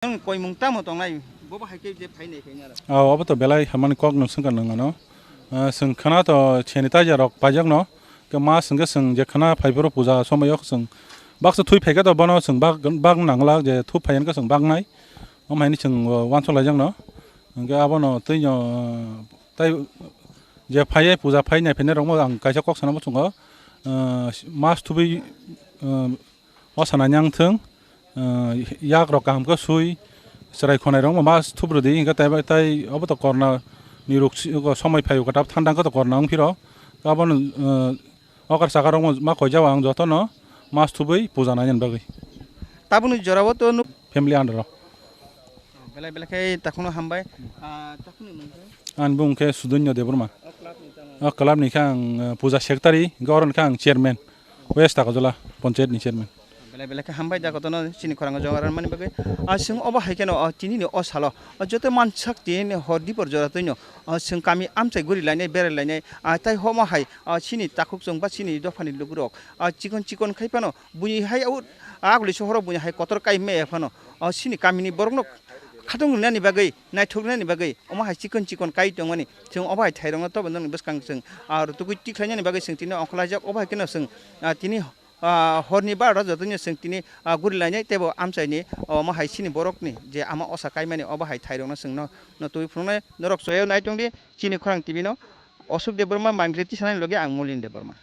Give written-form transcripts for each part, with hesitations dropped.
Koi mung tamo tong nai boba haike je phai nei khainya अब त बेलाय हामानि कक न संग नंगनो जों खाना त सेनिटाइजार रक पाजक न के मा संगे जों जे खाना फाइबर पूजा समय जों बाक्स थुइ फाइगा त बनो जों बाग नांगला जे थु फायन के जों बागनाय ओमायनि जों वान सलाय जों न के आबो न तै न तै जे फाये पूजा फायनाय फेने रंग आं कायसा कक सना बसंग मास थुबै असाना न्यां याक रक काम को सुई serai khonai rong ma thubru di inga tai tai abo to korna ni ruk সময় ফাইও কাটা ঠান্ডা কত করনা আং ফির গাবন অকার সাকার মা কই যাও আং যত ন মাস থুবই পূজা না জান বাগৈ tabunu jorabo to family under belai belai kai takuno hambai takuno nung আন বুংকে সুদন্য দেবরমা ক্লাব নি খাং পূজা সেক্রেটারি গরন খাং চেয়ারম্যান ওয়েস্ট তাকজলা পঞ্চায়েত নি chairman belai belai kai hambai da kotono chini khorang jongaran mani bagai sing oba haikeno chini ni osalo jote mansak tin hordi por jora toino sing kami amchai guri lainai berai lainai tai homo hai chini takuk jong ba chini dofani lugurok chikon chikon khaipano buni hai au agli sohoro buni hai kotor kai me phano chini kami ni borokno khatung nani bagai naithok nani bagai oma hai chikon chikon kai tongmani sing oba hai thairong to bondong beskang sing ar tukui tiklaini bagai sing tini onklajak oba keno sing tini horni baro jotoni sing tini guri lainai tebo amchaini oma hai chini borokni je ama osa kaimani oba hai thairong sing no tui phunai norok soyo naitongdi chini khorang tv no osuk de burma mangreti sanai loge angmolin de burma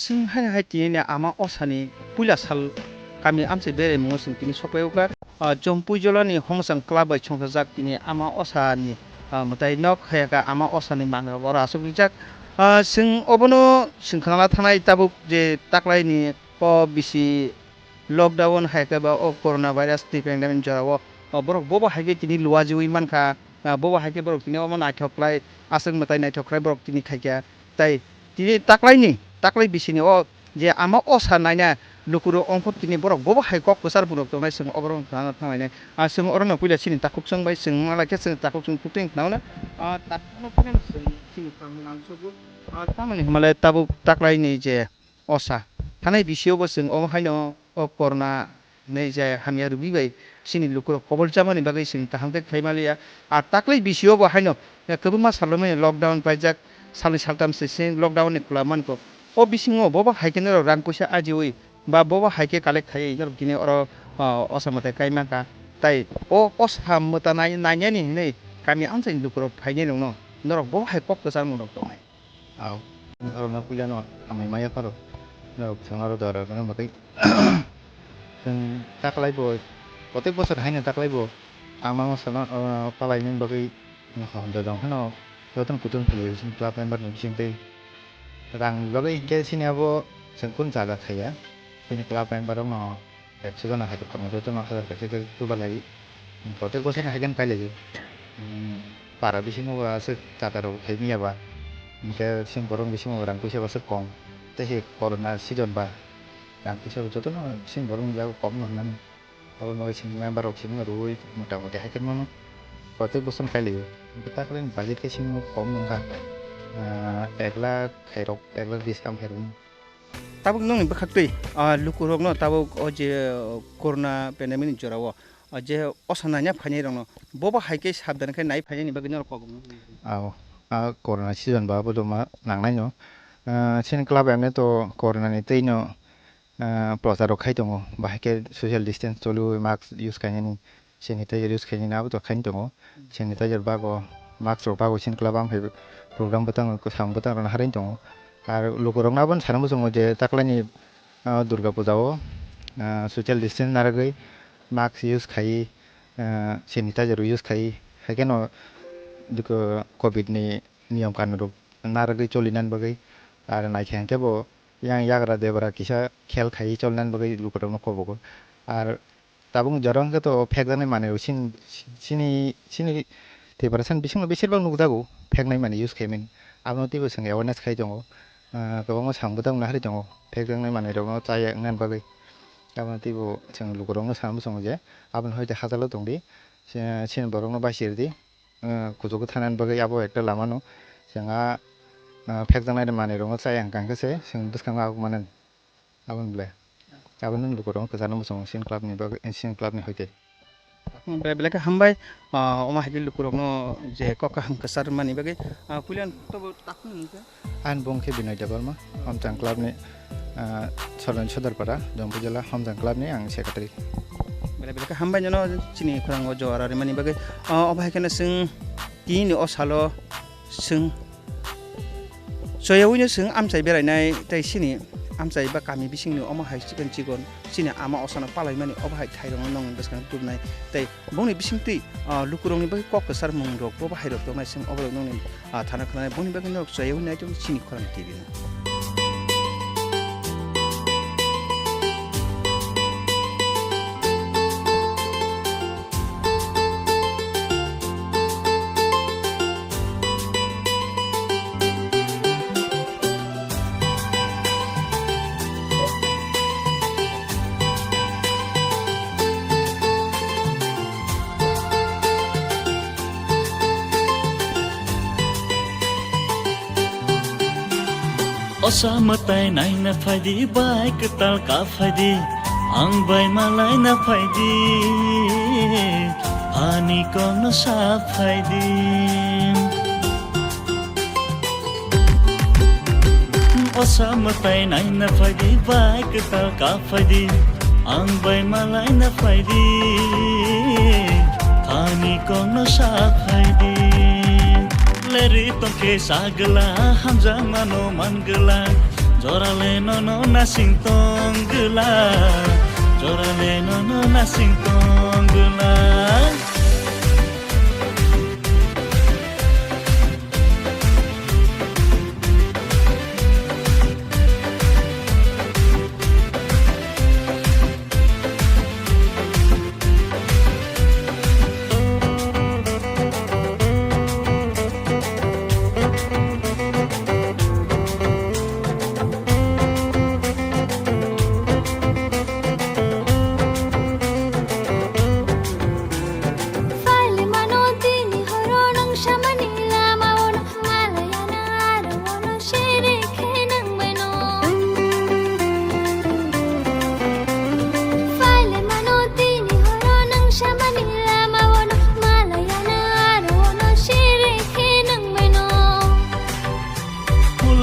sing hai tini ama osani pula sal kami amse bere mo sing tini sopeuka jompu jolani hongsang club bai chongjak tini ama osani mutai nok khayaka ama osani manga bora asukjak sing obono singkhana thanai tabuk je taklai ni po bisi lockdown haika ba o corona virus ti pandemic jarawo borok bobo haike tini luwajiwi manka bobo haike borok tini omo naithoklai asung mutai naithoklai borok tini khaikya tai tini taklai bisini o je ama osa naina lukuro ongkot tini borok bobo hai kok besar borok tongnai sing oborong thana thangai sing orona puila chini takuk song bai sing mala ke sing takuk sing puting nauna takno penen sing chini nang sobu tamani himalay tabu taklai ni je osa thanai bisio bo sing o haino o corona nei je hamia rubi bai chini lukuro kobol chamani bagai sing tahangte khaimalia taklai bisio bo haino kebuma salome lockdown paijak salni saltam sing lockdown ni kulaman ko o bisingo boba haikene rang puisa ajiwi ba boba haike collect khai jor kine oro osamate kaimaka tai o osa mata nanya ni nei kami amsain lukuro phaine no norok boba hai kok kasar norok tongai Aw, aro na pula no, amay maya paro. No, sangaro dara kana makai. Sing taklay bo. Kote bo sa haina taklay bo. Amang sa no palay nin bagai no honda dong no. Yotan kutun pulu sing plapan bar sing te. Rang bagai ke sini abo sing kun jaga khaya. Sini plapan bar no. Sigo na hatu kamu tu no hatu kasi tu balai. Kote bo sa hagan pale. Para bising mo sa tataro kami ya ba. Ke sing borong bisi mo rang kusia basuk kong tehi corona season ba rang kusia joto no sing borong jago kom no nan kalau mau sing member ok sing rui muta hakan mo kote bosan kali kita kalian balik ke sing kom no kan ekla khairok ekla diskam khairun tabuk nong ni bakhaktui lukurok no tabuk o je corona pandemic ni jorawo je osananya phani rong no boba haike sabdan khai nai phani ni bagin ko aw corona season ba bodo ma nang nai no sin club amne to corona ni tei no प्रचारक खाइ दङ बाहायके social distance चलु mask use खायनि sanitiser use खायनि नाबो खायनि दङ sanitiser बागो mask बागो सिन club आमफ्राय programme बतां को सांबो तां हारिन दङ आरो लोगोरं नाबो सानमो दङ जे ताक्लानि दुर्गा पूजाओ ससियेल डिस्टेन्स नारगै मास्क इउज खायि सेनिटाइजार इउज खायि हायकेन दुको कोभिड नि नियम कानुन नारगै चलिनान बगै आरो नायखेंकेबो yang yagra debra kisa khel khai cholnan bagai lukurong ko bogo ar tabung jarang ke to pheknai mane sini tebrasan bising besir bang nugdago pheknai mane use khaimin abno tibo sing awareness khai dong gobang sangbodang na hari dong pheknai mane rong chaya ngan bagai abno tibo sing lukurong sam song je abno hoite hazalo dongdi sin borong basirdi kujogo thanan bagai abo ekta lamano singa phekjanai mane rong chaya angkangkase sing bwskang ag manan abon ble abon nung lukurong kajano song sin club ni bagai sin club ni hoite belaka hambai oma hagil lukurong no je koka ham kasar mani bagai pulian to takun nungka an bongke binay jabalma hamjang club ni Saran Sadarpara Jambu Jala hamjang club ni ang secretary belaka hambai jono chini khorang o jora re mani bagai obai kana sing tin o salo sing soyawino sing amchai berainai tai sini amchai ba kami bisingni omo hai chicken chigon sini ama osana palai mani oba hai thairong nong beskang tubnai tai bongni bisingti lukurongni ba kok sar mung rok bo hai rok to mai sing obo nong ni thana khana bongni ba nok soyawino nai to chini khorang tv Osamatai nai na faidi bai ketal ka faidi ang bai malai na faidi ani kong no sa faidi Osamatai nai na faidi bai ketal ka faidi ang bai malai na faidi ani kong no sa faidi leri tongke sagla hamjang mano mangla jorale no nasing tongla jorale no nasing tongla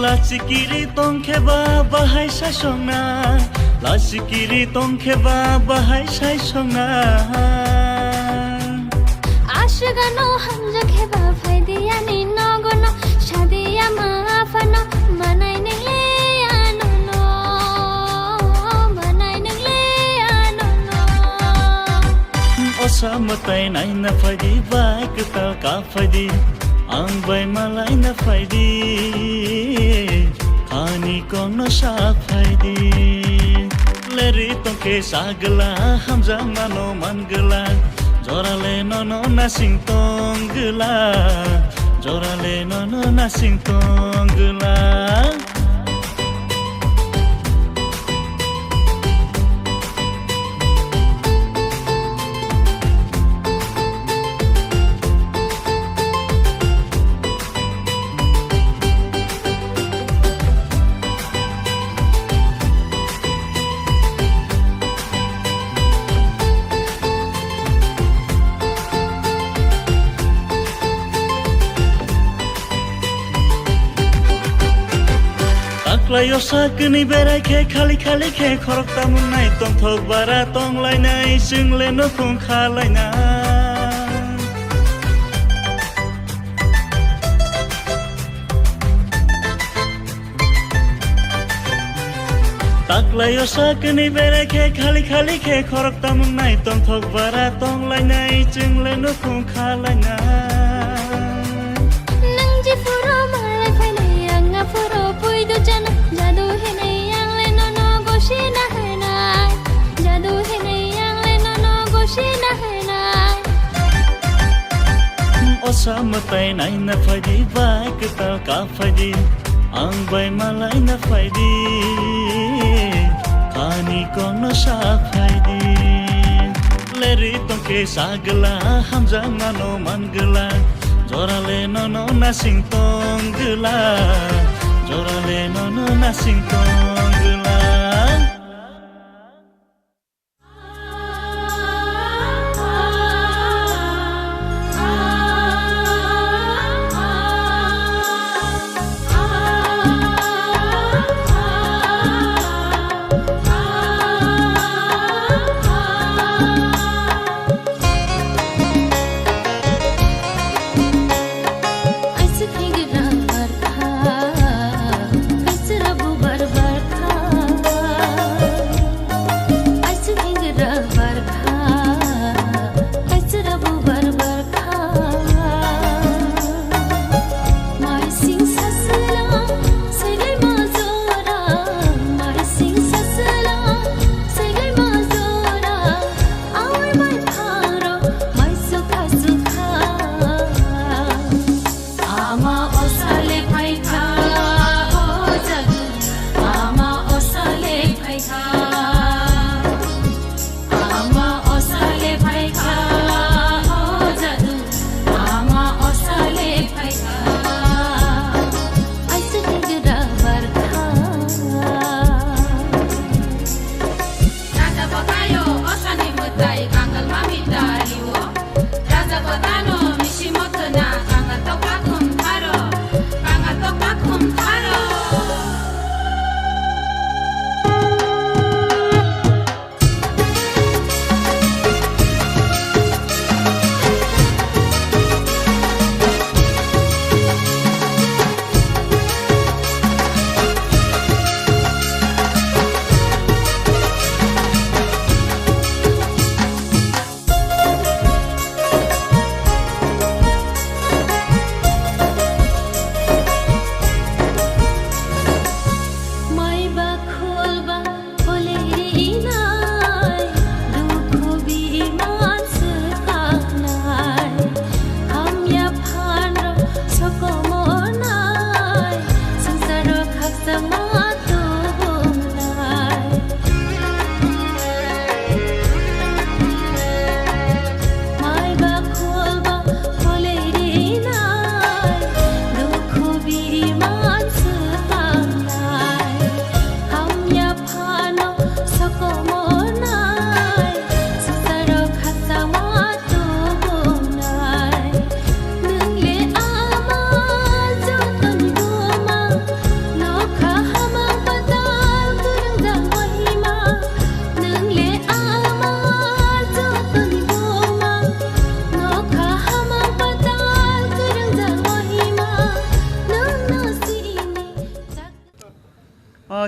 Lasikiri tongke ba bahai sai songna Lasikiri tongke ba bahai sai songna Ashgano hamja kheba faidiya ni nogono shadiya maafano manai ningle anono manai ningle anono Osamatai nai na faidi bai ketal ka faidi ang bai malai na faidi ani kong no sa faidi leri tongke sagla hamjang mano mangla jorale no nasing tongla jorale no nasing tongla taklayo sakni berai khali khe khorok tamun nai tong thok bara tong lai nai single no khung khalai na taklayo sakni berai khali khe khorok tamun nai tong thok bara tong lai nai single no khung khalai na nang ji furo malai phai anga furo pui du jan jadu he nei yang le no no goshi na hai nai jadu he nei yang le no no goshi na hai nai osama tai nai na phai di vai ka ta ka phai di ang bai malai na phai di kani kono sa phai di leri tong ke sagla hamza no mangla jorale no na sing tong gla jorale no na sing tong gla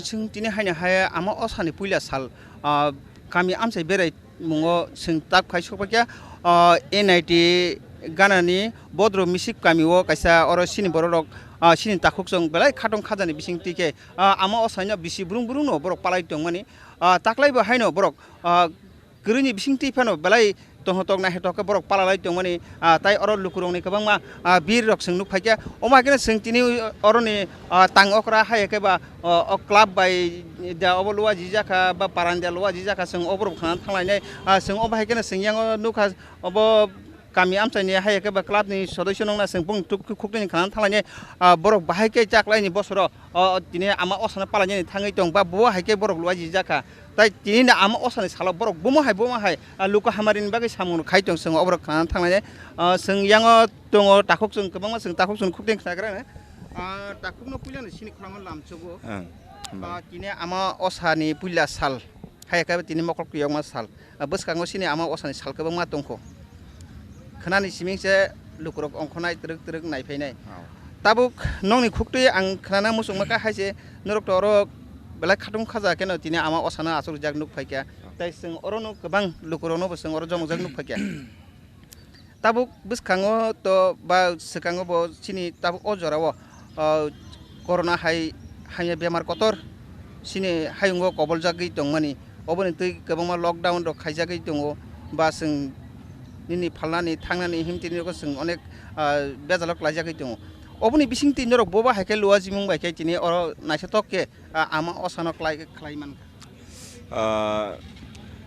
जों दिनै हायनो हाया आमा असानि पुइला साल गामि आमसाय बेराय मुङो जों ताब खाय सबाया NIT गानानि बद्र मिसिक गामिओ कायसा अर सिनि बररक सिनि ताखुक जों बेलाय खाटं खाजानि बिसिं तिके आमा असानि बिसि ब्रुं ब्रुं नो बरक पालाय दं माने ताकलायबो हायनो बरक गृनि बिसिं तिफानो बेलाय तहतक ना हेतक बरक पालाय दं माने ताय अर लुकुरंनि गोबां मा बीर रक जों नुफायया अमाकेने जों तिनि अरनि तां अकरा हायके बा क्लाब बाय दा अबलुवा जिजाखा बा पारान्दिया लुवा जिजाखा जों अबरक खाना थांलायनाय जों अबायकेने जों यांग नुखा अब गामि आमसायनि हायके बा क्लाबनि सदस्य नंना जों बुं खुकनि खाना थांलायनाय बरक बाहायके जाक्लायनि बसर दिनै आमा असाना पालायनि थाङै दं बा बो हायके बरक लुवा जिजाखा ताई दिनै आमा असानि सालाव बरक बोमो हाय लुका हामारिनि बागै सामुन खाय दं जों अबरक खाना थांलायनाय जों यांग दङ ताखुक जों गोबां जों ताखुक जों खुकनि खाग्रा ताखुकनो पुइलानो सिनि खरांनो लामचोबो tini ama osani puila sal hayaka tini mokol kiyong ma sal boskango sini ama osani sal kabang ma tongko khanani simingse lukurok ongkhonai truk naifeinai tabuk nongni khukti ang khanana musung maka haise norok torok belai khatung khaja keno tini ama osana asur jak nuk phaikya tai sing orono kabang lukurono bosang oro jomok jak nuk phaikya tabuk boskango to ba sekango bo sini tabuk ojorawo corona hanya bemar kotor sini hayungo kobol jagui tongmani oboni tui kabangma lockdown rok khaijagui tongo ba sing nini phalnani thangnani himtini ko sing onek bejalok laijagui tongo oboni bising tin rok boba haike luwa jimung bai kai tini oro naisatok ke ama osano klaiman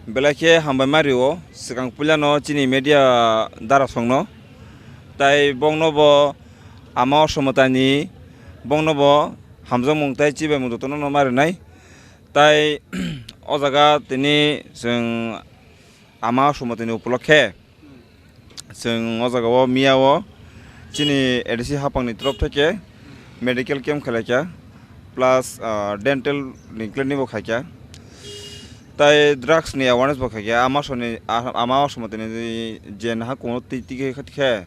belake hambai mario sikang pulyano chini media dara songno tai bongno bo ama osomotani bongno bo hamjang mung tai chibai mung tono no mari nai tai o jaga tini sing ama somotini upolokhe sing o jaga o miao chini edisi hapangni trop theke medical camp khalakya plus dental ni clinic bo khakya tai drugs ni awareness bo khakya ama somotini jen ha kono tike khatke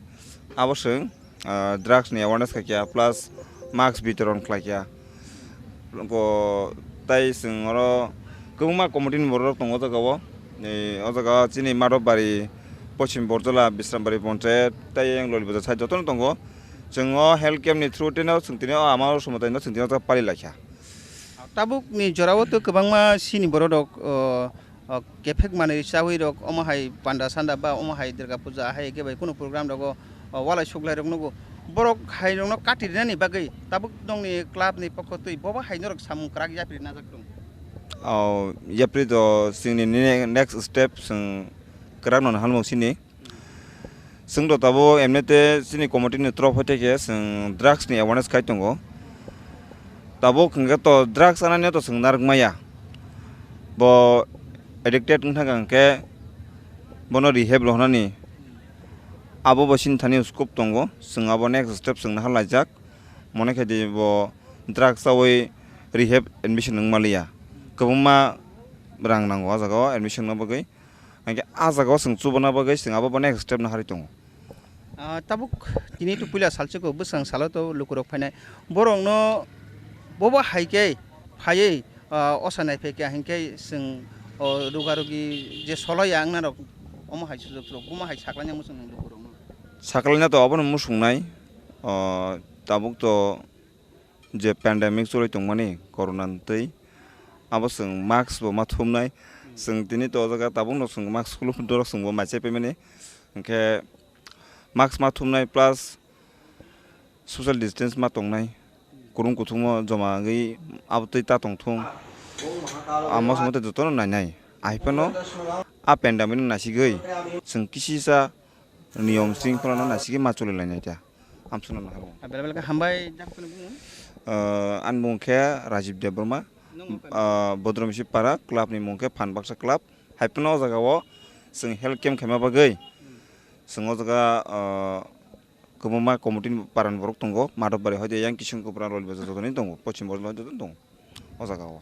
aboseng drugs ni awareness khakya plus max bitoron khlakya ko tai sing oro kubuma community borok tongo jagao o jaga chini marobari pochim borjola bisrambari panchayat tai engloli baza sai joton tongo jongo health camp ni through teno singtini ama somotai no singtini ta pali lakha tabuk ni jorao to kabangma sini borodok kefek mane sawi rok omo hai panda sanda ba omo hai durga puja hai ke bai kono program rogo wala suglai rok nogo borok hai rok no katirnani bagai tabuk dongni club ni pokko tui boba hai norok samung krak yapri najak dong yapri do singni next step sing krak non halmo sini sing do tabo emnete sini committee ni trop hote ke sing drugs ni awareness kai tongo tabo khanga to drugs anane to sing narak maya bo addicted ngthang ke bono rehab lohnani abo bosin thani scope tongo sing abo next step sing na halajak mone khadi bo drugs awai rehab admission ngmaliya kabuma rang nango ajaga admission na bagai angke ajaga sing chubana bagai sing abo next step na hari tongo tabuk tini tu puila salcheko busang saloto lukurok phainai borong no boba haike phaye osanai pheke hingke sing rugarugi je soloya angna rok omo hai sujok rok omo hai saklanya musung lukurok no saklanya to abon musungnai tabuk to je pandemic choli tongmani corona tei abo sing mask bo mathumnai sing tini to jaga tabuk no sing mask khulu dorok sing bo mache pemani hingke mask mathumnai plus social distance ma tongnai kurung kuthungmo joma gei abtei ta tongthung amos mote jotono nainai aipano a pandemic nasigei sing kisisa niyom shringkhala no nasigi machole lainai ta amsuna na habo bel ka hambai jakpene bungun anmungke Rajiv Debrma Bodromisi Para club ni mungke Phanbaksa club haipno jagao sing health camp khema bagai sing o jaga kubuma committee paran borok tongo madobari hoide yang kisung kupra rol bezo jotoni tongo pochim borlo jotoni tongo o jagao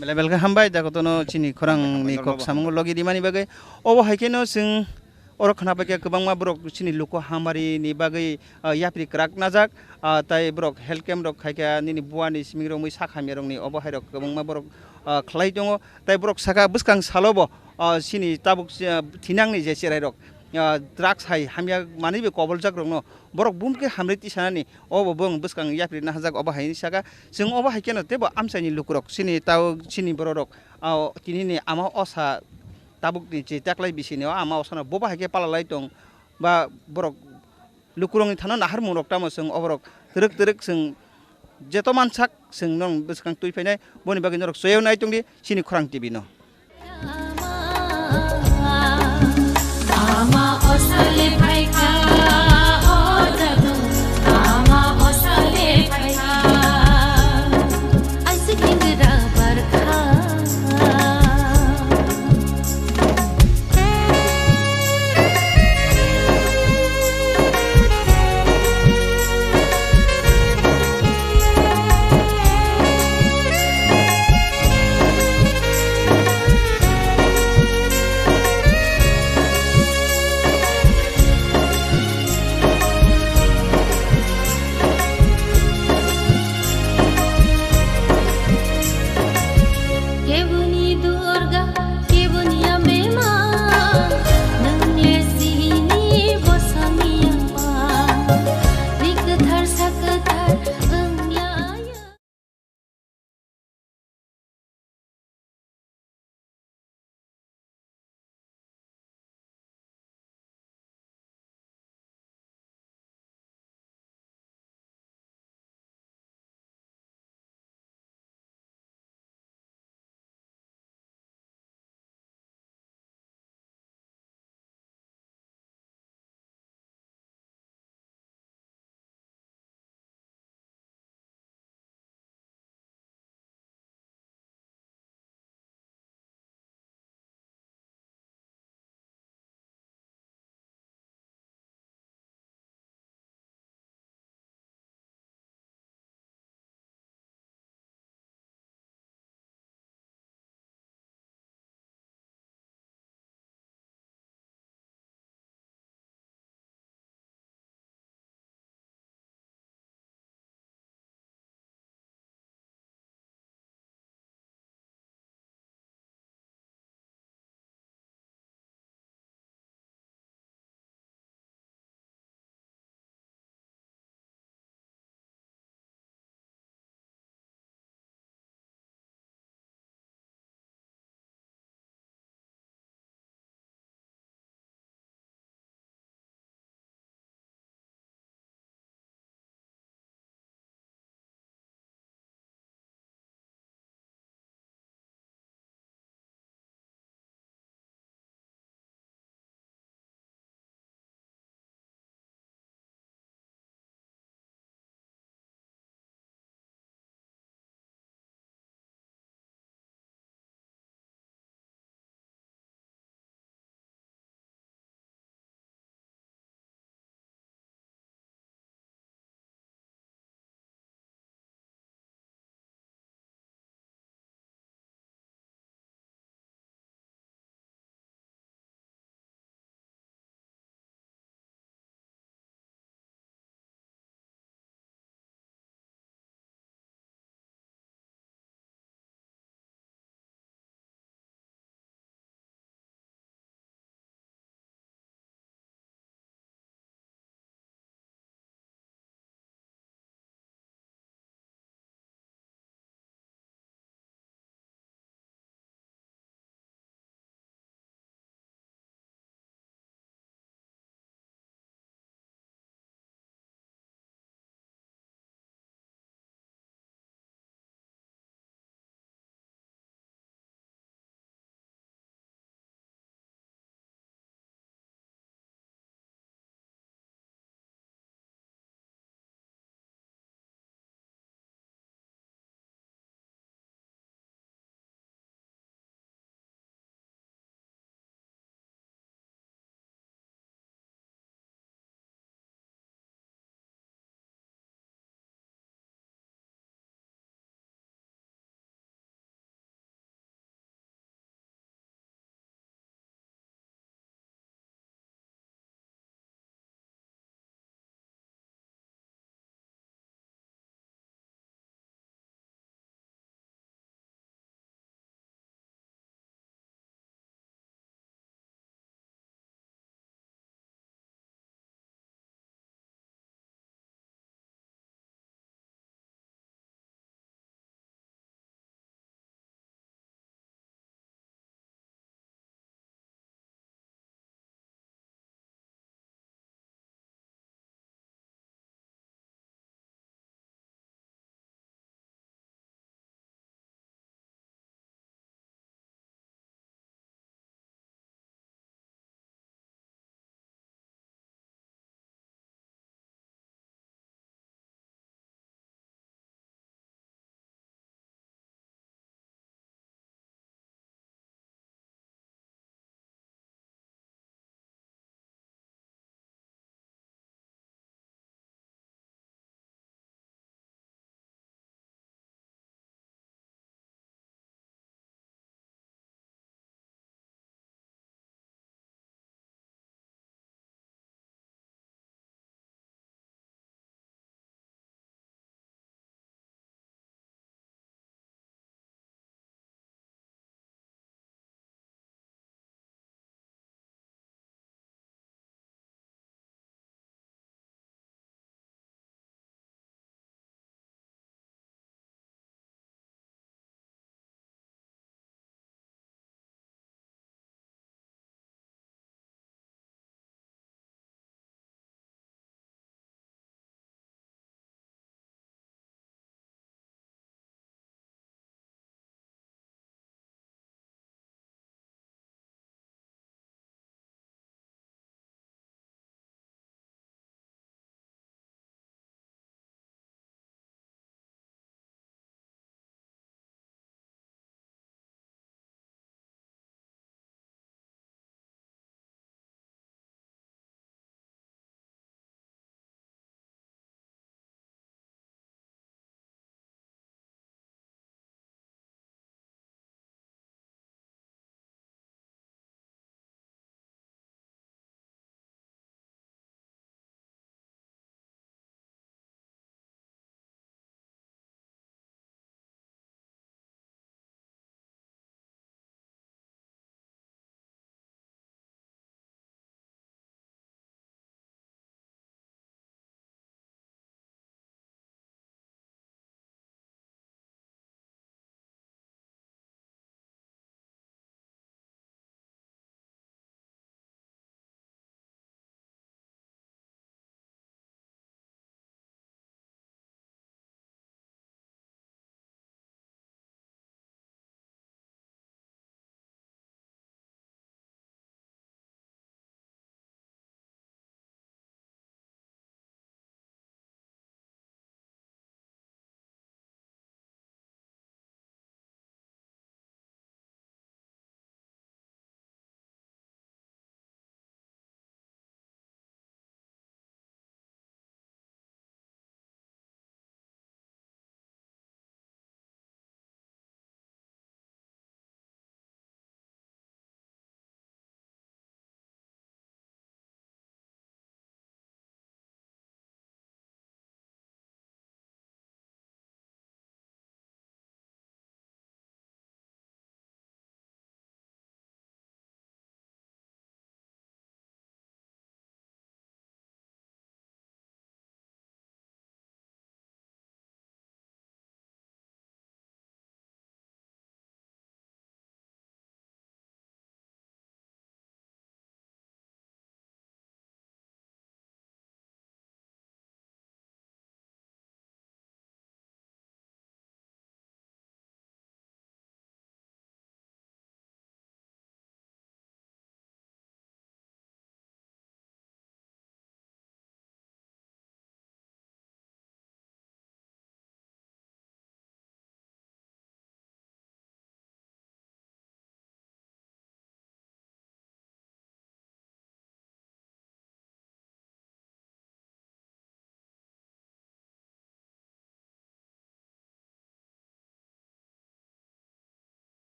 bel ka hambai jagotono chini khorang ni kok samung logi dimani bagai obo haikeno sing oro khana pake kubangma borok chini luko hamari ni bagai yapri krak najak tai borok health camp rok khaika nini buani simingro mui sakhamya rok ni obo hairok kubangma borok khlai tongo tai borok saka buskang salobo sini tabuk thinang ni je serai rok drugs hai hamya mani be kobol jak rok no borok bumke hamriti sanani obo bong buskang yapri na hajak obo haini saka sing obo haikeno tebo amsani lukurok sini tau sini borok tini ni ama osa tabuk ni je taklai bisini ama osana boba haike palalai tong ba borok lukurong ni thana nahar murok tamo sing oborok terek sing jeto mansak sing nong buskang tui phainai boni bagi norok soyew nai tongdi Chini Khorang TV no ama osale phaika o jadu ama osale phaika askingra barkha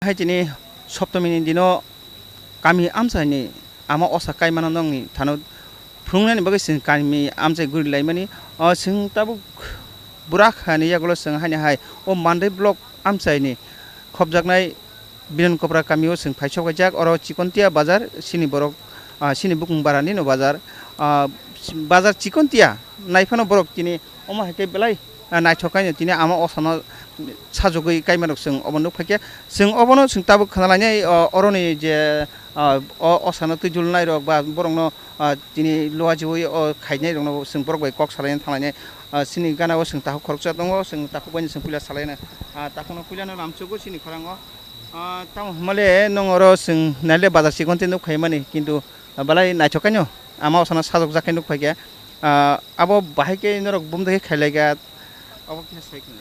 하이지니 섭도미니 디노 까미 암사니 아마 어사 까이마나 넉니 타노 풍나니 먹으신 까미 암사 구리 라이마니 승따부 부락 하니 야글로 승 하니 하이 만데 블록 암사니 컵작나이 비는 코브라 까미오 승 파이초가작 어로 치콘티아 바जार 시니 버럭 시니 부궁 바라니 no बाजार चिकनटिया नायफानो बरक तिनि अमा हाके बेलाय नायथकाय तिनि आमा असाना साजगै कायमानक जों अबनो फाके जों अबनो जों ताबो खानालाय अरनि जे असाना तैजुल नायरक बा बरंनो तिनि लोहा जिवै खायनाय दंनो जों बरक बाय कक सालायन थांलायनाय सिनि गानाव जों ताखौ खरकसा दङ जों ताखौ बायनो जों पुलिस सालायनो ताखौनो पुलियानो लामचुगो सिनि खरांग ताव मले नंगरो जों नाले बाजार चिकनटे नु खायमानि किन्तु बालाय नायथकायनो आमा असाना साजक जाखाय नुक फाके आबो बाहायके नरक बुमदे खायलायगा अब के साइकल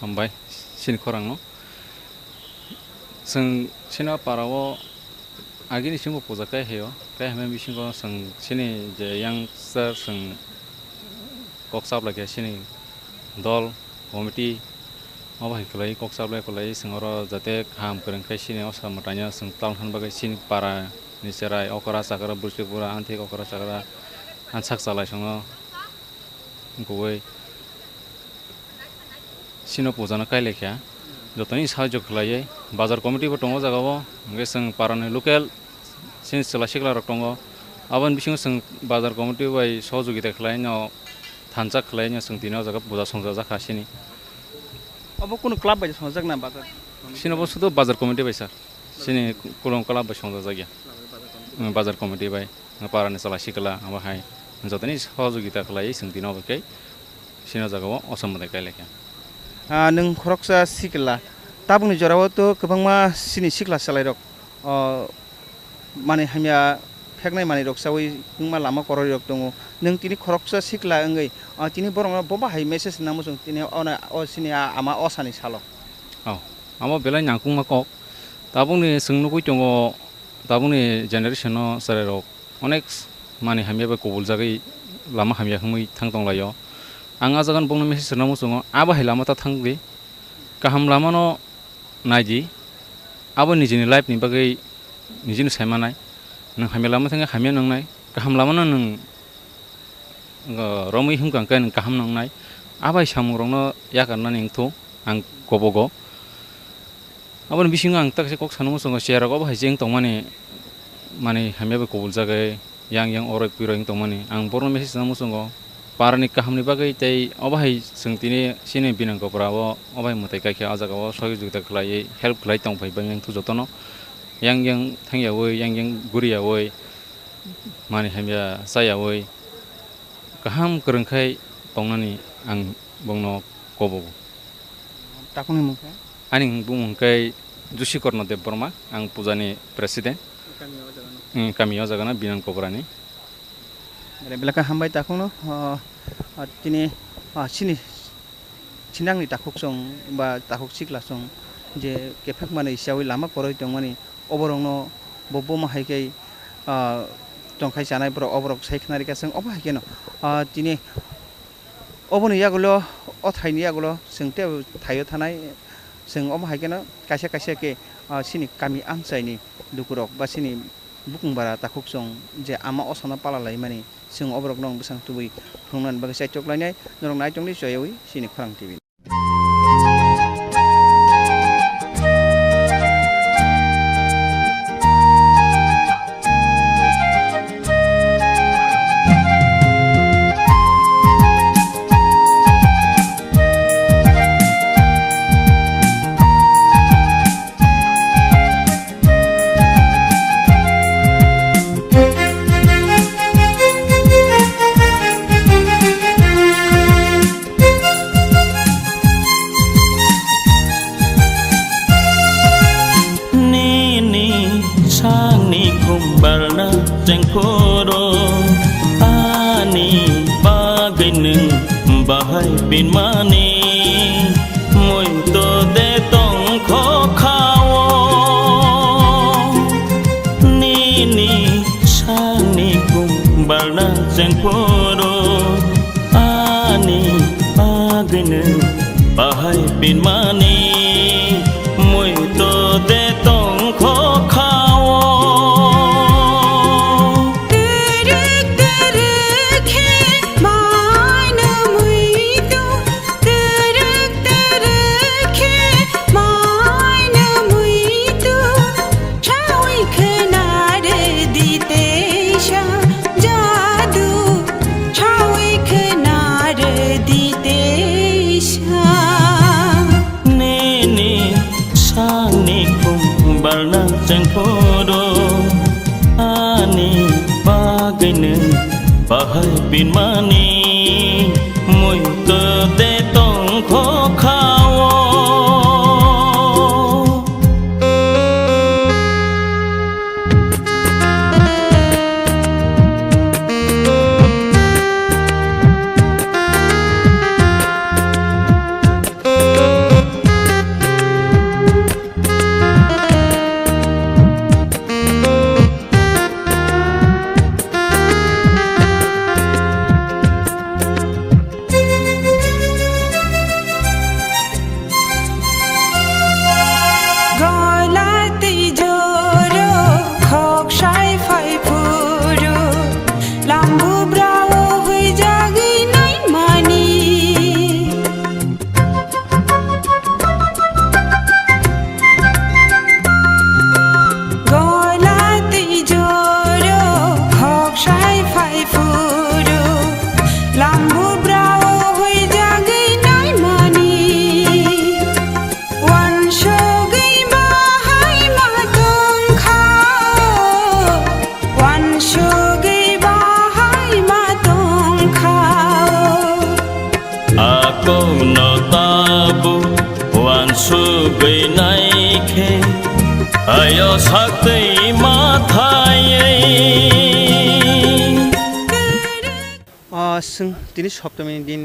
हामबाय सिनि खरां न जों सिना पाराव आगिनि सिमबो पोजाखाय हेयो काय हमें बिसिंगो जों सिनि जे यंगस्टार जों कक्साबलाके सिनि दल कमिटि माबाय खलाय कक्साबलाय खलाय जोंर जाते काम करंखाय सिनि असा मटाnya जों टाउन बागै सिनि पारा निसेराय अकरा सागरा बुरसिपुरा आन्थि अकरा सागरा आनसाक सालाय सङो गय सिनो पोजानो कायलेख्या जतनि साहाय्य खालायो बाजार कमिटिबो दङ जागाबो ओमफ्राय जों पारानि लकेल सिनि सिला सिगला रक दङ आबान बिसिङो जों बाजार कमिटि बाय सहयोगिता खालायनो थानजा खालायनो जों दिनाव जागा बुजा संजा जाखासिनि अब कुनु क्लाब बाय संजागना बाजार सिनोबो सुदो बाजार कमिटि बाय सर सिनि कुलं क्लाब बाय संजा जागिया बाजार कमिटि बाय पारानि साला सिगला आबाहाय जतनि सहयोगिता खालायो जों दिनाव बेखाय सिनो जागाव असमदै कायलेख्या नों खरकसा सिगला ताबुनि जरावथ गोबांमा सिनि सिगला सालायरक माने हामिया फेगनाय माने रकसावै मा लामा कररक दङ नों तिनि खरकसा सिगला ओंगै तिनि बरंना बबा हाय मेसेज नामो जों तिनि अना सिनि आमा असानि सालो आमा बेलाय नांकुमा कक ताबुनि सोंनो कय दङ ताबुनि जेनेरेशनो सारायरक अनेक माने हामियाबो कबुल जागै लामा हामिया खमै थां दंलायो आं आजागान बुंनो मेसेज नामो जों आबाहाय लामा ता थांदि गाहाम लामानो नायदि आबो निजिनि लाइफनि बागै निजिनि सायमानाय नों हामिया लामा थाङो हामिया नंनाय गाहाम लामानो नों रमै हुमगांखाय नों गाहाम नंनाय आबाय सामुरनो यागारनानै इंथो आं गबगो आबो बिसिङो आं ताकसे कक सानमो जों शेयारआव बाहाय जें दं माने हामियाबो कबुल जागै yang orai piro yang tomani ang borno mesis namu songo parani kahamni bagai tai obai जों तिनि सिनि बिनांगौ ब्रावो ओबाय मथाय गायखे आजागाव सहयोगिता खालायै हेल्प खालाय दं फैबाय नों तु जतनो yang थांयावै yang गुरियावै माने हामिया जायावै गाहाम गोरोंखाय दंनानि आं बुंनो गबो ताकुनि मुखा आनि बुंखाय जुसि कर्न देब बर्मा आं पुजानि president kami jagana binan kobrani belaka hambai takuno tini sini chinangni takuk song ba takuk sikla song je kefek mane isawi lama koroi tongmani oborongno bobo mahaikai tongkai sanai bro oborok saikhnari ka song oba hakeno tini oboni yagulo othaini yagulo sengte thayo thanai seng oba hakeno kaisa ke sini kami amsaini dukurok ba sini buking bara takuk song je ama osana palalai mani sing obrok nong besang tubui phungnan bagai sai chok lainai norong nai chongni soyawi sini khorang tv bahai bin mani moi to de tong kho khawo ni shani kum barna jeng poro ani agene bahai bin mani moi to barna jengporo ani bagainu bahai binmani moi ke de tongkho khawo ayo sakti mathaye जों दिनै सप्ताहनि दिन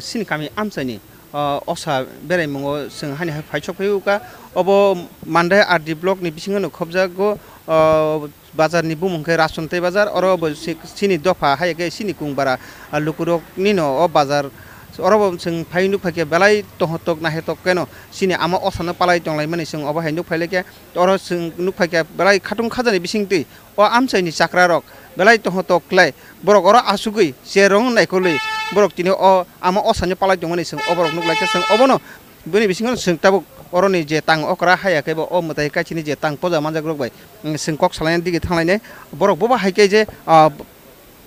सिनि गामि आमसानि असा बेरायमुङाव जों हानि फायसफैयोगा अब मान्दाय RD ब्लकनि बिसिङावनो खबजागो बाजारनि बुमुंखै रासनथाय बाजार अर सिनि दफा हायगे सिनि कुंबारा लुकुरकनि न अ बाजार अरब जों फाइनु फाके बेलाय तहतक नाहेतक केनो सिनि आमा असानो पालाय दंलाय माने जों अबा हायनु फाइलेके अर जों नु फाके बेलाय खाथुम खाजानि बिसिंति अ आमसाइनि चाक्रा रक बेलाय तहतकलाय बरक अर आसुगै जेरं नायखलै बरक तिनि अ आमा असानो पालाय दं माने जों अबरक नुलायके जों अबनो बेनि बिसिङाव जों ताबुक अरनि जे तां अकरा हायाखैबो अ मताय काचिनि जे तां पजा मानजाग्रक बाय जों कक सालायना दिगे थांलायने बरक बबा हायके जे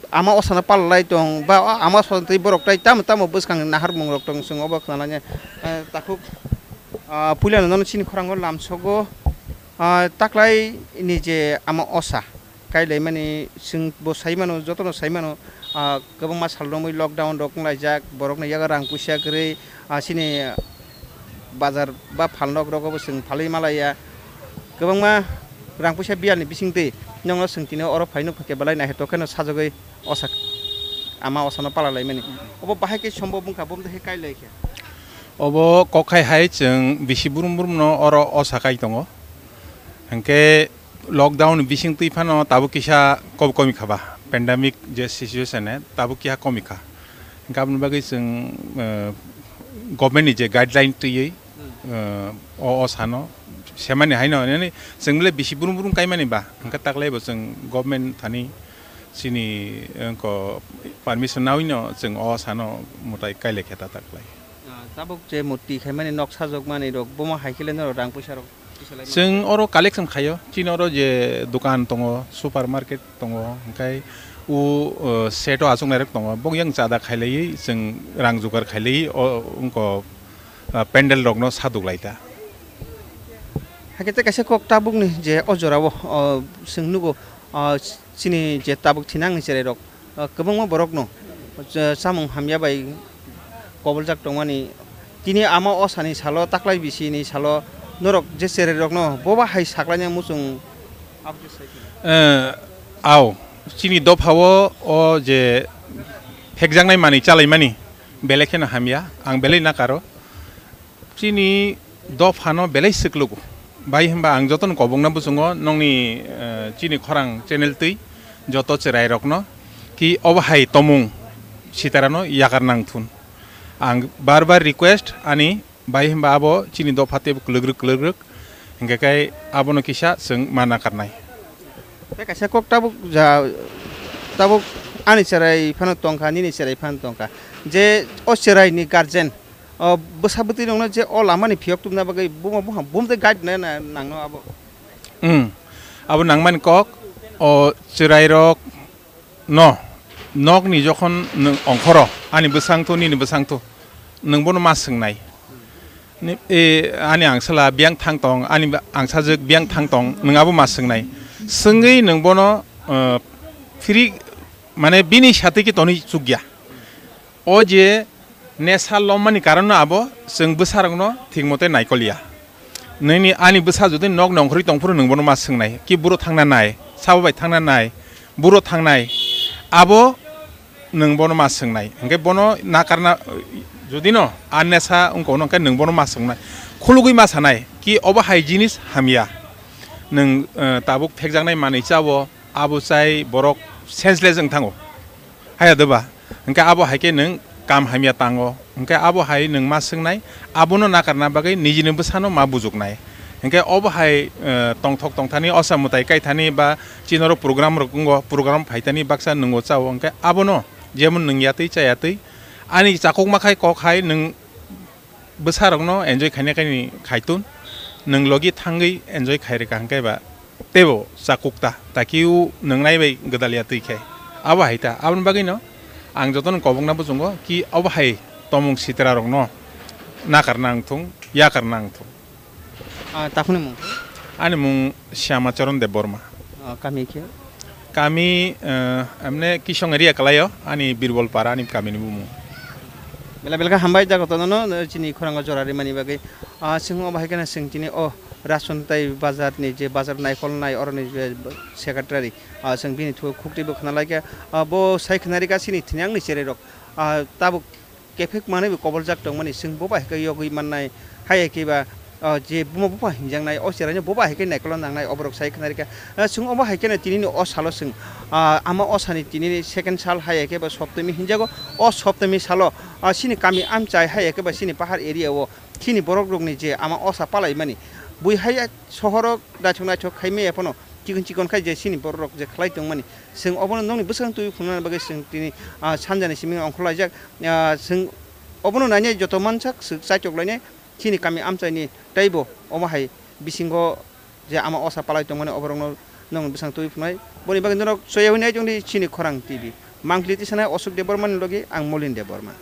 आमा असानो पाललाय दं बा आमा सन्थै बरक ताय ताम ताम बसखां नाहार मंरक दं जों अबा खालाने ताखु पुलियानो नन चिनि खरांगो लामसगो ताक्लाय नि जे आमा असा काइलाय माने जों बसाय मानो जतनो साय मानो गोबां मा सालदमै लकडाउन रक लायजाक बरक नायागा रां पुसिया गरै सिनि बाजार बा फालनक रकबो जों फालै मालाया गोबां मा रां पुसिया बियानि बिसिंते नंगा सोंथिनो अर फाइनो फाके बलाय नाहेतकनो साजगै असा आमा असानो पालालाय माने अब बाहायके सम्भव बुंखा बमदे काइलायखे अब कखाय हाय जों बिसि बुरुम बुरुम न अर असाकाय दङ हंके लकडाउन बिसिं तैफानो ताबु किसा कब कमी खाबा पेंडेमिक जे सिचुएशन है ताबु किया कमी खा गाबन बागै जों गभर्नमेंट जे गाइडलाइन तैयै असानो सेमानि हायनो ने जोंले बिसि बुरुम बुरुम कायमानि बा हंका ताकलायबो जों गभर्नमेंट थानि सिनि को परमिशन नाविनो जों असानो मताय कायले खेता ताकलाय ताबुक जे मूर्ति खायमानि नक्सा जग माने रक बमा हायखेले न रां पैसा रक जों अरो कालेक्शन खायो चिन अरो जे दुकान दङ सुपार मार्केट दङ ओंखाय उ सेटो आसुं नायरक दङ बंयां जादा खायलायै जों रां जुगार खायलायै उनको पेन्डेल रकनो सादुगलायता हाकेते कैसे कक ताबुक नि जे अजरावो सोंनुगो सिनि जे ताबुक थिनां जेरै रक गोबां बरक न सामुं हामिया बाय कबल जाक दंमानि तिनि आमा असानि सालो ताक्लाय बिसिनि सालो नरक जे सेरे रक न बबा हाय साक्लायने मुसुं आव चिनि दफावो अ जे फेकजांनाय मानि चालायमानि बेलेखेनो हामिया आं बेलै नाकारो चिनि दफानो बेलै सिकलुगु बाय होमबा आं जतन कबंना बुसुङो नंनि चिनि खरां चेनेल तै जत चेराय रकनो कि अबहाय तमुं सितारानो यागार नांथुन आं बार बार रिक्वेस्ट आनि बाय होमबा आबो चिनि दफाते क्लग्रक हिंगाय आबोनो किसा जों माना करनाय कैसे कक ताबुक आनि चेराय फानो तंका निनि चेराय फानो तंका जे ओ चेराय नि गार्जेन बसाबती दंना जे अ लामानि फियक तुमना बागै बुमा बुहा बुमते गाइड न नांनो आबो आबो नांमान कक अ चेराय रक न नक नि जखन अंखर आनि बसांतो निनि बसांतो नोंबोनो मा सोंनाय ani angsala biang thang tong ani angsajek biang thang tong nungabo ma swngnai sungei nungbono free মানে বিনি সাথে কি তনি চুগিয়া ও যে নেশা লমানি কারণ আবো जों বসারগনো ঠিকমতে নাইকলিয়া নৈনি আনি বসা যদি নক নংখরি তংফুর নংবনো মা सोंनाय কি বুড়ো থাংনা নাই সাবাই থাংনা নাই বুড়ো থাংনাই আবো নংবনো মা सोंनाय ओंके बनो ना কারনা যদি ন আনেসা उंको नंका नंबनो मा सोंनाय खुलुगै मा सानाय कि अबा हाय जिनिस हामिया नों ताबुक फेकजांनाय मानै जाबो आबो जाय बरक सेन्सले जों थाङो हाया दबा ओंके आबो हायके नों काम हामिया ताङो ओंके आबो हाय नों मा सोंनाय आबोनो नाकारना बागै निजिनोबो सानो मा बुजुकनाय ओंके अबो हाय तंथक तंथानि असामुताय कायथानि बा चिनरो प्रोग्राम रकुंगो प्रोग्राम फाइतानि बाक्सा नंगो चाव ओंके आबोनो जेमन नों यातै चायातै आनि जाकक माखाय कखाय नों बसारगनो एन्जॉय खायनायखायनि खायतुन नों लगी थांगै एन्जॉय खायरेका हांकायबा तेबो जाकुकता ताकिउ नों नायबाय गदालिया तैखाय आबो हायता आबन बागै न आं जतन कबंगनाबो जंगो कि अबो हाय तमुं सितरा रंनो नाकारना आंथुं याकारना आंथुं ताखुनि मुं आनि मुं श्यामाचरण देव बर्मा कामी के kami amne kisong area kalayo ani birbol para ani kami ni bumu बेला बेला हामबाय जागतनो चिनी खरांग जरारि मानि बागै सिङाव बाहायगोन सोंथिनि अ रासनताय बाजारनि जे बाजार नायखलनाय अरनि सेक्रेटारि जों बिनि थु खुक्तिबो खोनालायके बो सायखनारि गासिनि थिनि आंनि सेरे रक ताबो केफेक माने कबल जाक दं माने जों बो बाहायखै यगै माननाय हायकेबा जे बुमा बुमा हिंजांनाय अ सेरानि बो बाहायखै नायखल नांनाय अबरक सायखनारिका जों अ बाहायकेन तिनिनि अ सालो जों आमा असानि तिनिनि सेकेन्ड साल हायकेबा सप्तमी हिंजागो अ सप्तमी सालो सिनि कामी आमचाय हायकेबा सिनि पाहार एरियाव खिनि बरक रगनि जे आमा असा पालाय माने बुइहाय सहरक दाछना छ खाइमे एपनो चिकन चिकन खाय जे सिनि बरक जे खलाय दं माने जों अबनो नंनि बोसों तुय खुनना बागै जों तिनि सानजानि सिमिं अंखलायजाक जों अबनो नानि जत मानसाक सायचकलायने खिनि कामी आमचायनि टाइबो अमाहाय बिसिंगो जे आमा असा पालाय दं माने अबरनो नंनि बोसों तुय खुनाय बनि बागै नरक सयहैनाय जोंनि चिनि खरां टीवी मांखलि तिसानाय अशोक देबबर्मान लगे आं मलिन Debbarma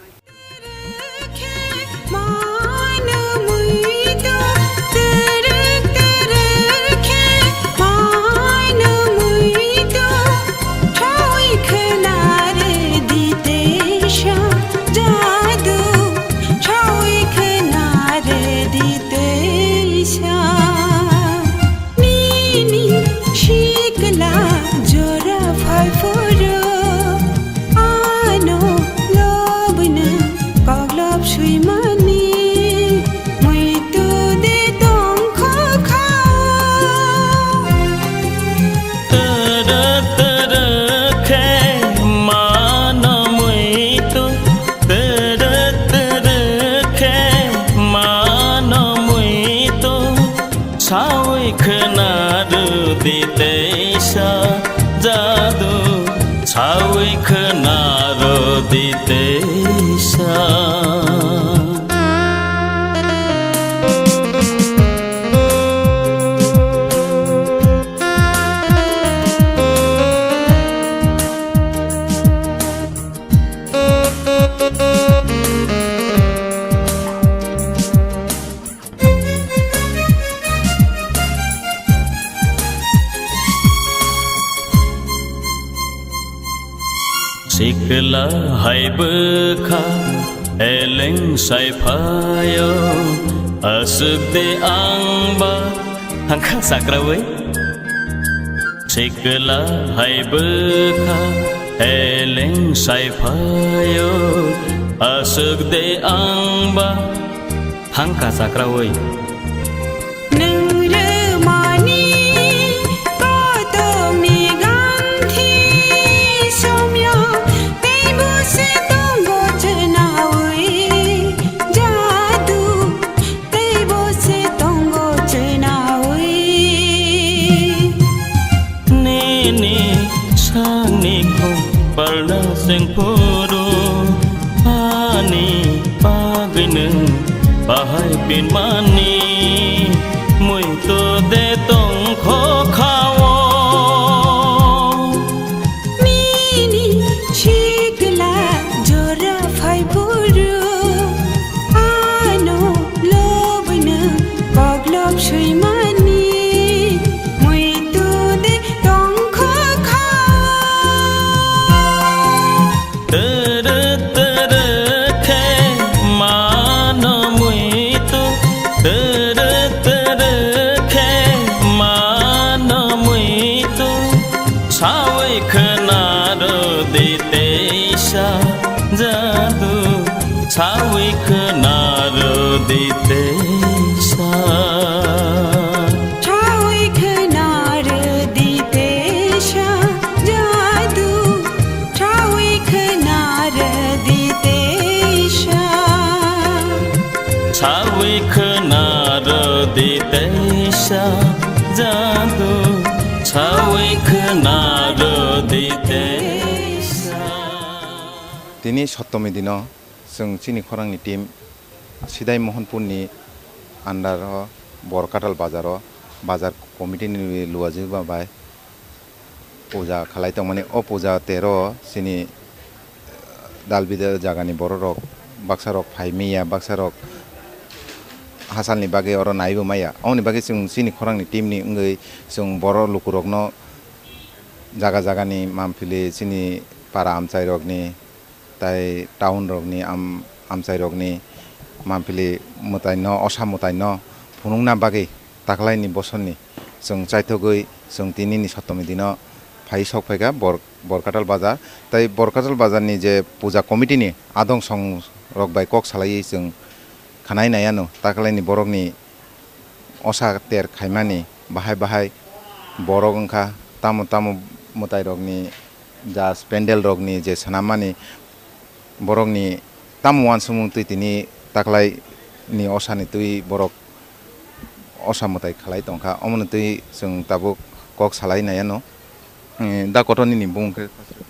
Sikla haibka eleng saipayo asuk de angba hangkang sakrawe Sikla haibka eleng saipayo asuk de angba hangkang sakrawe Sengpuru ani paginu bahai bin mani mui to de tong kho khawo mini chikla jora phai buru ano lo खोनार दितेशा जादू छावै खोनार दितेशा दिनै सप्तमी दिन जों चिनि खरांनि team सिदाय महनपुरनि under बरकाटाल बाजार कमिटिनि लुवाजो बाबाय पूजा खालायदों माने अ पूजा तेरो सिनि दालबिदा जागानि बर' रक बाक्सा रक फाइमिया बाक्सा रक हासालनि बागै अर नायबो माया आंनि बागै जों चिनि खरांनि टीमनि उंगै जों बर' लुकुरकनो जागा जागानि मामफिलि चिनि पारा आमचाइ रकनि ताई टाउन रकनि आमचाइ रकनि मामफिलि मुतायनो असा मुतायनो फुनुंना बागै ताकलायनि बसननि जों चाइथगै जों दिनैनि सप्तमी दिनाव फाइ सकफायगा बरकाटाल बाजार ताई बरकाटाल बाजारनि जे पूजा कमिटिनि आदं सं रक बाय कक सालायै जों खानाय नायानो ताकलायनि बरकनि असा तेर खायमानि बाहाय बरक ओंखा तामु मुताय रकनि जा पेन्डेल रकनि जे सानामानि बरकनि तामुवान सुमुं तुइतिनि ताकलायनि असानि तुइ बरक असा मुताय खालाय दंखा अमन तुइ जों ताबो कक सालाय नायानो दा गथ'नि बुंखो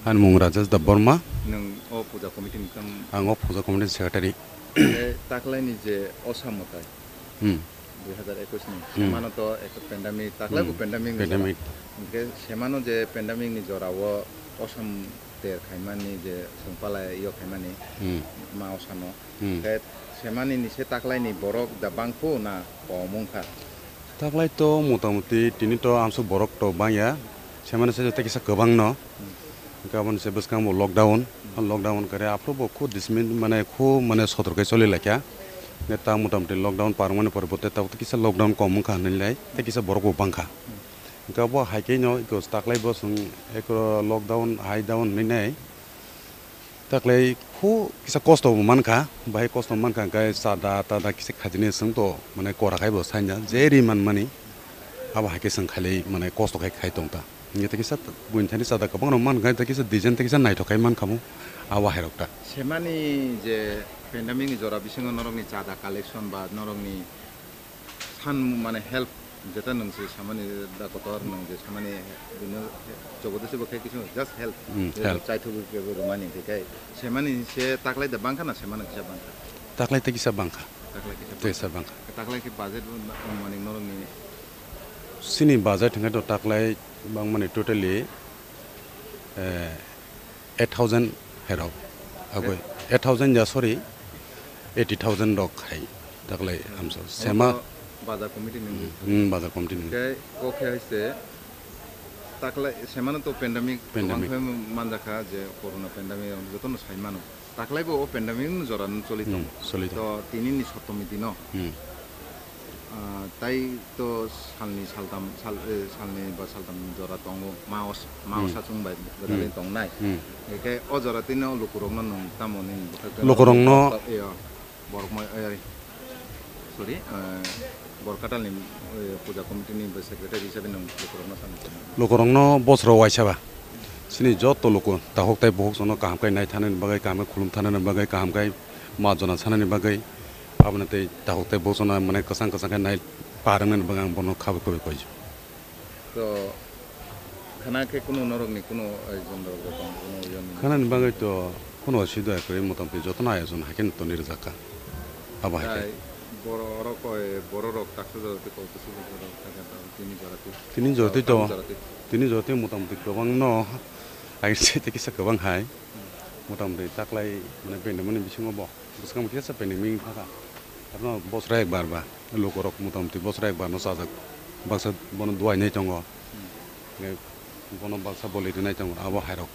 आं मुं राजेश बर्मा नों अ पूजा कमिटिनि काम आं फुजा कमिटि सेक्रेटारि ताकलायनि जे असा मुताय 2021 सेमानोथ' एक पेन्डेमिक ताकलायबो पेन्डेमिक ओमफ्राय सेमानो जे पेन्डेमिकनि जराव असम तेर खायमानि जे संपालाय इयो खायमानि मा असानो ओमफ्राय सेमानि निसे ताकलायनि बरक दा बांखो ना कमुंखा ताकलायथ' मतामति दिनैथ' आमसो बरकथ' बांया सेमानो से जते किसा गोबां न गाबोन से बसकाम लकडाउन करे आफ्रोबो खु दिसमिन माने सतर्कै चलि लाख्या नेता मतामति लकडाउन पारमाने परबते ताव किसा लकडाउन कम खानैलाय ते किसा बरक बांखा गाबो हाइकै न इको ताकलाय बसं एक लकडाउन हाइ डाउन नै ताकलाय खु किसा कष्ट मानखा बाहाय कष्ट मानखा गाय सादा तादा किसा खाजिने संतो माने कोराखाय बो साइना जेरि मानमानि आबा हाइकै सं खालै माने कष्ट खाय दंता निते किसा बुइनथानि सादा गोबां न मान गाय किसा डिजाइन किसा नायथखाय मान खामु आवा हेरकता सेमानि जे पेन्डेमिकनि जरा बिसिङो नरकनि चादा कालेक्सन बा नरकनि सान माने हेल्प जेता नोंसो सामानि दा कतर नों जे सामानि बिनो जगदसे बखाय किछु जस्ट हेल्प चाइथबो केबो मानि थेखाय सेमानि से ताकलाय दा बांखा ना सेमानि किसा बांखा ताकलाय ते किसा बांखा ताकलाय कि बाजेट माने नरकनि सिनि बाजार थंगा तो ताकलाय बां माने टोटली 8000 हेराव आगय 8000 या सॉरी 80000 रक हाय ताकलाय हमसो सेमा बाजार कमिटि नों बाजार कमिटि नों ओके हइसे ताकलाय सेमानो तो पेन्डेमिक मानजाखा जे कोरोना पेन्डेमिक जतन साइमानो ताकलायबो ओ पेन्डेमिक जरा चलि तो तिनिनि सप्तमी दिन ताई तो सालनि बा सालथाम जरा दंगो मावसा चुंबाय गोदालै दंनाय एके अ जरा तिनो लुकुरंनो नों तामनि लुकुरंनो बरकमाय सरि बरकाटालनि पूजा कमिटिनि सेक्रेटारि हिसाबै नों लुकुरंनो बोसोराव वाइसाबा सिनि जत लुकु ताहकताय बहक जनो कामकाय नाय थानानि बागै कामे खुलुम थानानि बागै कामकाय मा जना सानानि बागै आबनते ताहकताय बसना माने कसां कसां नाय पारंगन बागां बनो खाबो कबे कइज तो खाना के कोनो नरकनि कोनो आयोजन खानानि बागै तो कोनो सिदो एकरे मतामति जतना आयोजन हाकेन तो निरजाका आबा हाके बर रक ताकसो जरते कौतसो तिनि जरते मतामति गोबां न आइसे ते किसा गोबां हाय मतामति ताकलाय माने बेन्दमनि बिसिङाव ब बसकाम किसा पेन्डेमिक थाका आपनो बसरा एक बार बा लोकरक मतामति बसरा एक बार न साजक बाक्सा बन दुआय नै दङ बन बाक्सा बलिदि नै दङ आबो हायरक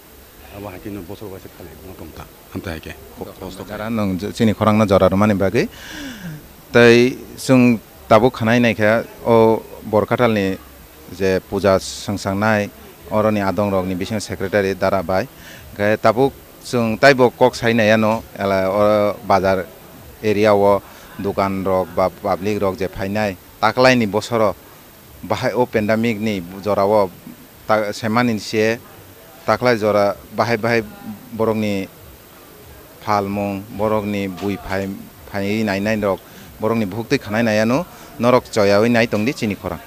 आबो हाकिन बसर बासे खाले मतामता हमता हाके कष्ट करा नों चिनि खरांना जरार माने बागै तै जों दाबो खानाय नायखा अ बरकाटालनि जे पूजा संसांनाय अरनि आदं रकनि बिसिङ सेक्रेटारि दाराबाय गाय दाबो जों ताइबो कक साइनायानो एला बाजार एरियाव दुकान रक बा पाब्लिक रक जे फाइनाय ताकलायनि बसर बाहाय ओ पेन्डेमिकनि जराव सेमानि से ताकलाय जरा बाहाय बरकनि फालमुं बरकनि बुइ फाइ नायनाय रक borokni buktui khanai nayano norok choyawi nai tongdi Chini Khorang.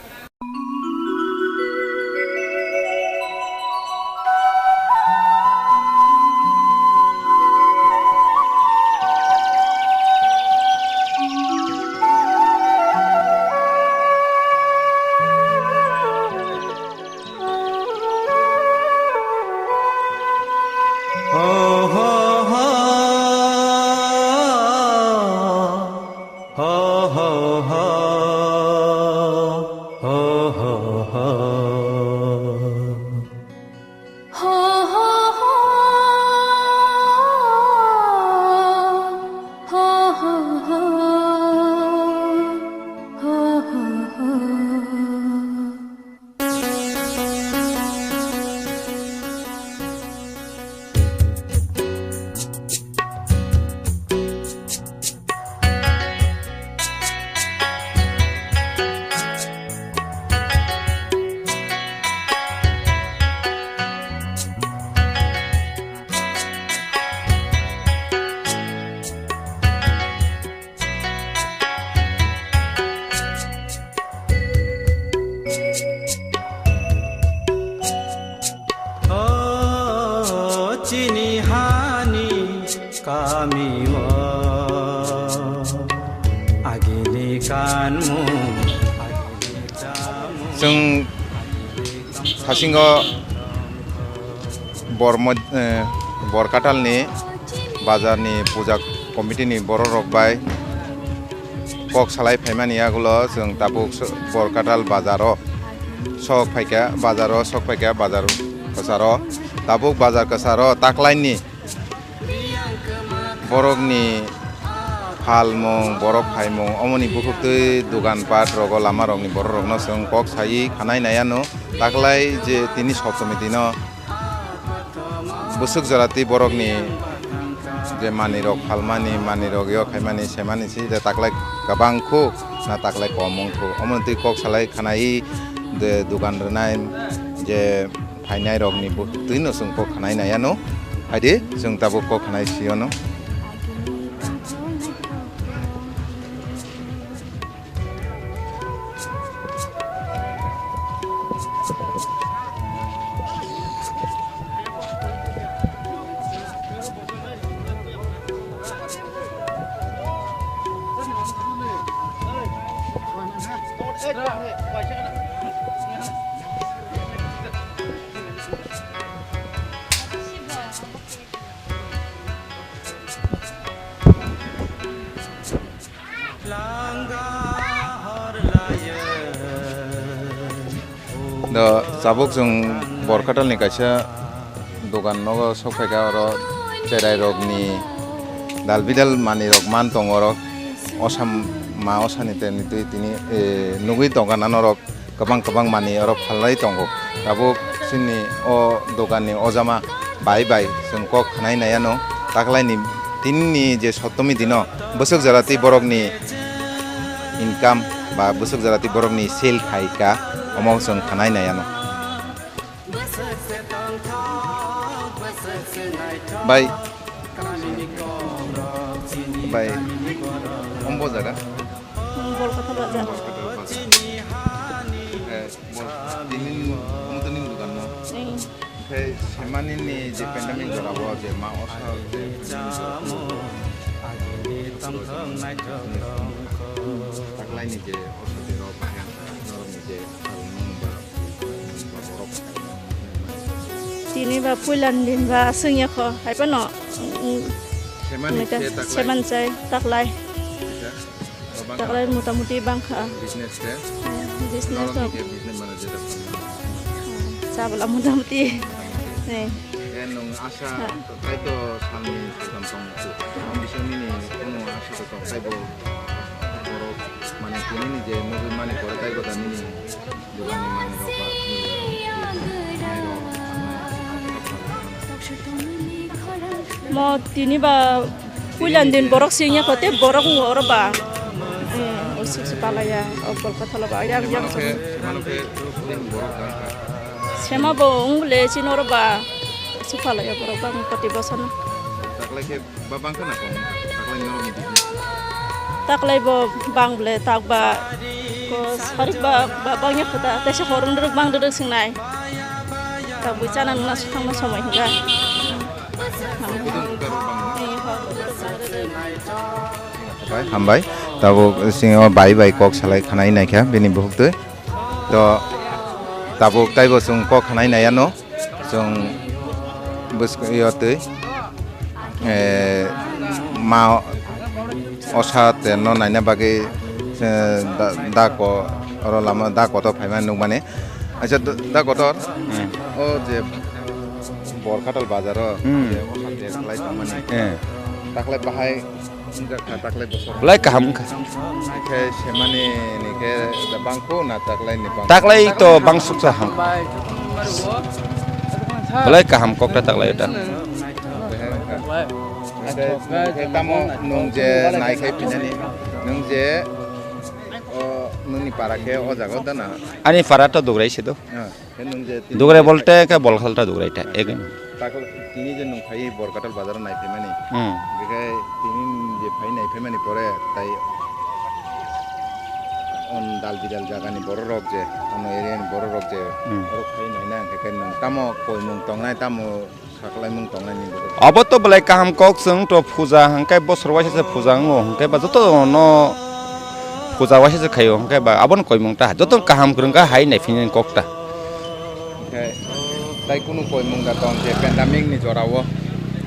जों हासिंगो बरकाटालनि बाजारनि पूजा कमिटिनि बर' रकबाय कक सालाय फाइमानि आगोलो जों ताबुक बरकाटाल बाजारो sok फाइका बाजार कसारो ताबुक बाजार कसारो ताकलाइनि बरकनि हालमं बरफ फाइमं अमनि बुकुतै दुकान पाट रग लामा रगनि बर रगनो जों कक सायि खानाय नायानो ताकलाय जे तिनि सप्तमी दिन बुसुक जराति बरकनि जे मानि रग फालमानि मानि रगयो खायमानि सेमानि सि जे ताकलाय गोबांखौ ना ताकलाय कमंखौ अमनि कक सालाय खानाय de dukan renai je फाइनाय रगनि बुकुतै नो जों कक खानाय नायानो आइदि जों ताबुक कक खानाय सियोनो sabuk जों बरकाटालनि काइसा दुकान नगो सफायगा अरो चेराय रगनि दालबिदाल मानि रग मान दङ रग असम मा असानि तेनि तिनि नुगै दगानानो रग गोबां मानि अरो फालनाय दङ दाबुक सिनि अ दुकाननि अजामा बाय जों कक खानाय नायानो ताकलायनि तिननि जे सप्तमी दिन बोसोक जराति बरकनि इनकाम बा बोसोक जराति बरकनि सेल खायका अमाव जों खानाय नायानो बाय अम्बो जागा बरकाटा बाजार सेमानिनि जे पेन्डेमिक जराबो जे मा असा ताकलायनि जे असुबिदा बाहाय नरमनि जे Tini ba pulan din ba sungya ko ay pa no seman say taklay muta-muti bangka business ke business to business manager sabala muta-muti nih nung asa tayo sami kampung tu ambisyon ini kuno asa to tayo boro mani kini je mobil mani kore tayo tani dukan ni mani roba mo tini ba pulan din borok singnya kote borok ngoro ba usik sepalaya opol katalo ba yang sema bong le sinoro ba sepalaya borok bang koti bosan taklay ke babang kana ko taklay noro ni business taklaybo bangle takba ko sarikba bangnya kota tese horong ruk bang ruk singnai tak bucana nuna sutang samai hingga हामबाय दाबो सिङाव bye कक सालाय खानाय नायखा बेनि बहुते तो दाबो ताइबो जों कक खानाय नायानो जों बसकयते मा असाते न नायना बागे दाको अर लामा दाको तो फाइमान नुक माने अच्छा दाको तो ओ जे बरखाटल बाजार जे असाते खालाय माने ताखलाय बाहाय Lai kaham ka. Ke semane ni ke bangko na taklai ni bang. Taklai to bang suksa ham. Lai kaham kok ta taklai ta. Tamo nung je nai kai pinani nung je nung ni para ke o jago dana. Ani para to dograi se to. Nung je dograi bolte ka bol khalta dograi ta egen. Takol tini je nung khai borkatal bazar nai pemani. Ge tini je phai nai pemani pore tai on dal bidal jaga ni bor rok je on area ni bor rok je rok khai nai na ke nung tamo koi mung tong nai tamo saklai mung tong nai ni bor. Abo to belai kaham kok sung to puja hangkai bosor wase se puja ngo hangkai ba joto no puja wase se khayo hangkai ba abon koi mung ta joto kaham krung ka hai nai phinin kok ta. Tai kuno koi mung da tong je pandemic ni jorawo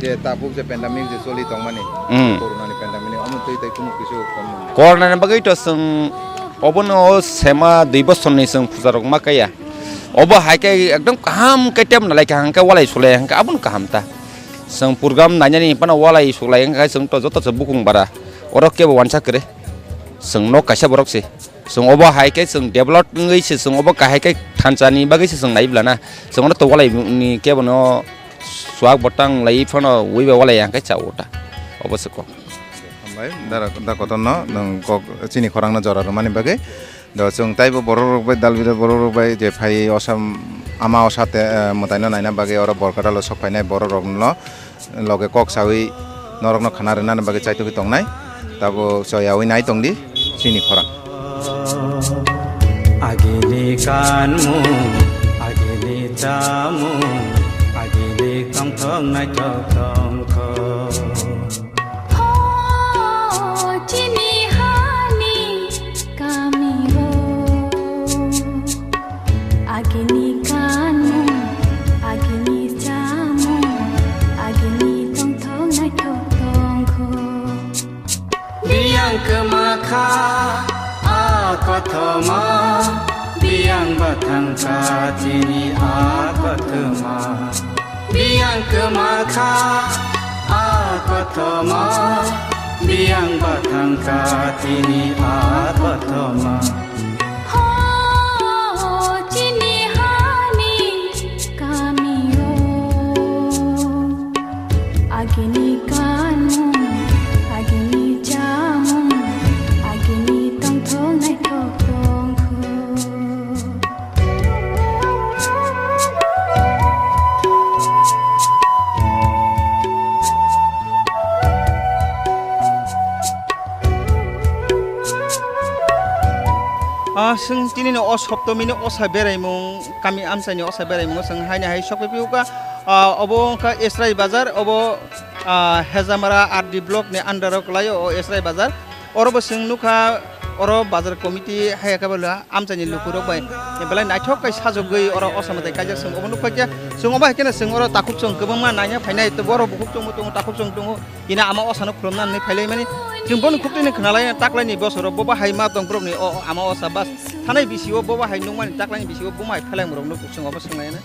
je tapuk je pandemic je soli tong mani corona ni pandemic ni amu tai kuno kisu kom Corona ni bagai to sung obon o sema 2 bosor ni sung puja rok ma kaya obo hai kai ekdom kaham kai tem na lai ka hangkai walai sule hangkai abon kaham ta sung program nanya ni pana walai sulai hangkai sung to joto se bukung bara orok ke wansa kre sung no kaisa borok se sung obo hai kai sung develop ngai se sung obo ka hai kai thanchani bagai se sung nai blana sung to walai ni ke bono swag botang lai phono wiba walai hangkai chawota obo se ko ambai da kotono nang kok chini khorang na jora mani bagai do sung taibo borok bai dalbida borok bai je phai osam ama osate motaino naina bagai ora borkatalo sok phainai borok no loge kok sawi norok no khana rena bagai chaito ki tongnai tabo soyawi nai tongdi chini khorang agile kanmu agile chamu agile kangthong nai thong kho Chini hani kami ho agini kanu agini jamu agini tong thong nai thong kho biang kemakha akothoma biang bathang ka chini akothoma biang kemakha akothoma biang bathang ka chini akothoma Chini hani kami ho agini kanu agini jamu agini tong thong nai thong kho sung tini no os hopto mini osa berai mung kami amsa ni osa berai mung sung hai na hai shop piuka obo ka esrai bazar obo hezamara RD block ni under klayo o esrai bazar orobo sung nuka oro bazar committee hai ka bala amsa ni lukuro bai belai naithok kai sajogoi oro osamate kaja sung obo nukha sung oba kena sung oro takup sung kebangma nanya phainai to boro bukup chung mutung takup sung tung ina ama osano kromna ni phailai mani jungpon khuptini khnalai taklai ni bosoro boba hai ma tong prok ni o ama osa bas thanai bisio boba hai nungmani taklai ni bisio bomai phalai morok nuk sung obo sungai na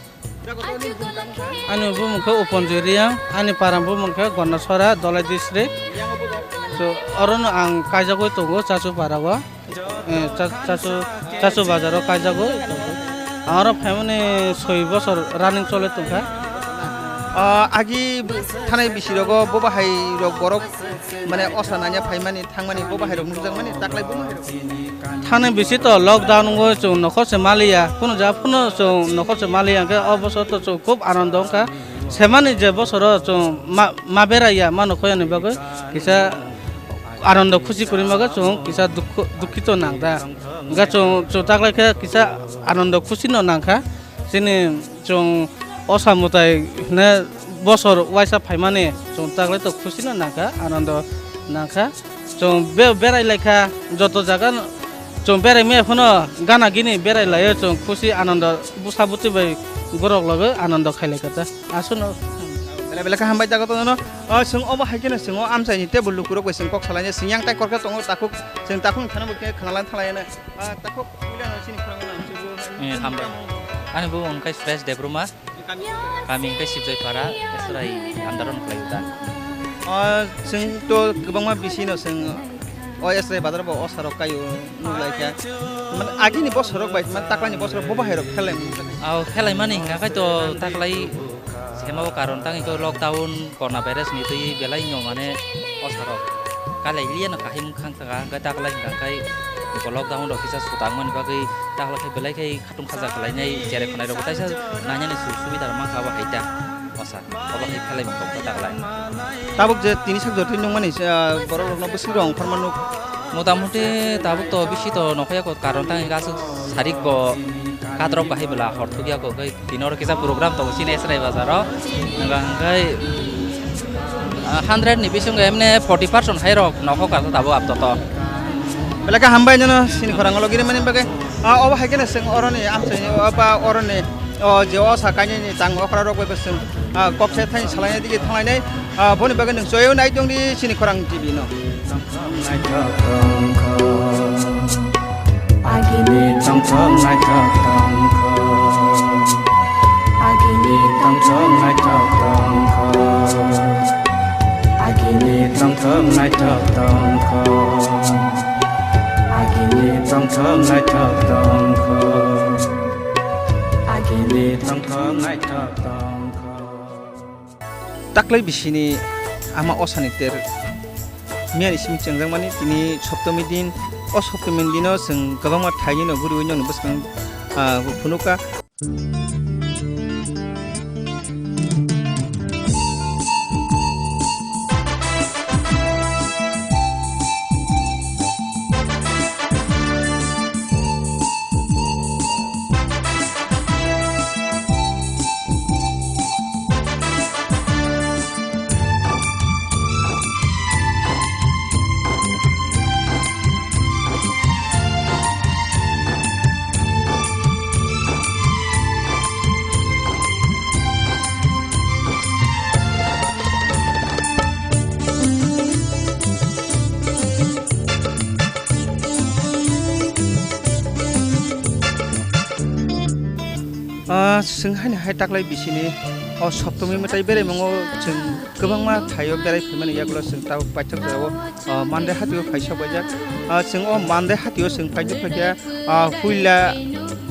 Ani bumukha uponjuriya ani param bumukha gonasora dolai district so aron ang kajagoi tongo chachu parago chachu bazaro kajagoi aro family 6 bosor running chole tongkha agi thanai bisirogo boba hai rok borok mane osananya phaimani thangmani boba hai rok nujangmani taklai boba hai thane bisi to lockdown go chu nokhor se malia kono ja phuno chu nokhor se malia ke obosor to chu khub anondong ka semani je bosoro chu maberaya mano khoyani bago kisa আনন্দ খুশি করি মাগে চং কিসা দুঃখিত নাংদা গা চং তাকলাইখা কিসা আনন্দ খুশি ন নাংখা যিনি চং অসামতাই নে বছর ওয়াইসা ফাইমানে চং তাকলাই তো খুশি ন নাংখা আনন্দ নাংখা চং বেড়াইলাইখা যত জায়গা চং বেড়াই মে এখনো গানা গিনি বেড়াইলাই চং খুশি আনন্দ বুসা বুতি বাই গরক লগে আনন্দ খাইলাইখা আসুন Bela hambai jaga to no sing obo haikene sing o amsai ni tebul lukuro ko sing kok salanya sing yang tai korka tongo takuk sing takung khana bu ke khanalan thalaya takuk pula no sini khurang na Eh hambai. Ani bu ongkai fresh debruma. Kami ongkai sibjai para esrai andaron klayuta. sing to gobang ma bisi no sing o esrai badar bo o sarok kayu nulai kya man agi ni bos sarok bai man taklani bos sarok bo bahero khelai Au khelai mani ngakai to taklai Hema karon tang iko lockdown coronavirus ni tui belai nyong ane osarok kalai lian kahim khang taga ga taklai kai iko lockdown do kisa sutang man bagai taklai kai belai kai khatung khaja kalai nai jere khonai ro taisa nanya ni subi dar ma khawa haita osa oba kai khalai ma ko taklai tabuk je tini sak jotin nong mani borok rok no besi rong farmanu মোটামুটি tabuk to bisi to nokhaya ko karon tang gasu sarik bo kadrok bahai bela hortugia ko kai tinor kisa program to sine esrai bazaro ngai 100 ni bisung emne 40% hai rok nokho ka tabo apto to bela hambai no sini khorang lo gire mani bagai obo haikene sing oroni amsai oba oroni je o sakani ni tang okra rok be sing kopse thain salai dige thangai nai boni bagai nang joyo nai dong di sini khorang tv no Agini tang tang nai tang tang ko Agini tang tang nai tang tang ko Agini tang tang nai tang tang ko Agini tang tang nai tang tang ko Agini tang tang nai tang tang ko taklai bisini ama osani ter mian isim cengjang mani tini soptomi din o soptomi dino sing gabang ma thaini no guru no buskang phunuka sing hai taklai bisini o soptomi metai bere mongo sing gobang ma thayo berai phimani yaklo sing ta pachak jawo mande hatio phaisa bajak sing o mande hatio sing phaiju phakya huila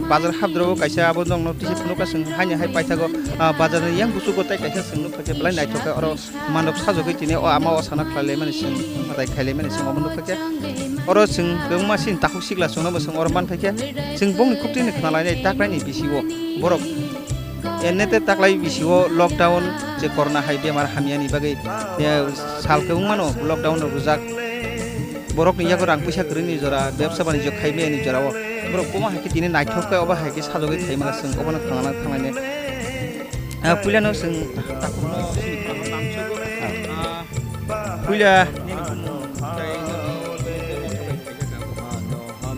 bazar habdro kaisa abo dong no tisi phunuka sing hai paithago bazar yang busu gotai kaisa sing no phakya blai nai thoka oro mandop sajogai tini o ama osana khlale mani sing matai khaile mani sing omono phakya oro sing gongma sin takhuk sigla sungna sing oro man phakya sing bong kuptini khnalai nai taklai ni bisiwo borok ennete taklai bisiwo lockdown je corona hai bemar hamiani bagai sal keung mano lockdown no rujak borok ni yago rang puisa krini jora ব্যবসা বাণিজ্য খাইবে ni jora o borok poma haiki tini naithok oba haiki sajogai thaimala sing obana thangana thangaine puilano sing takuno namchogo puila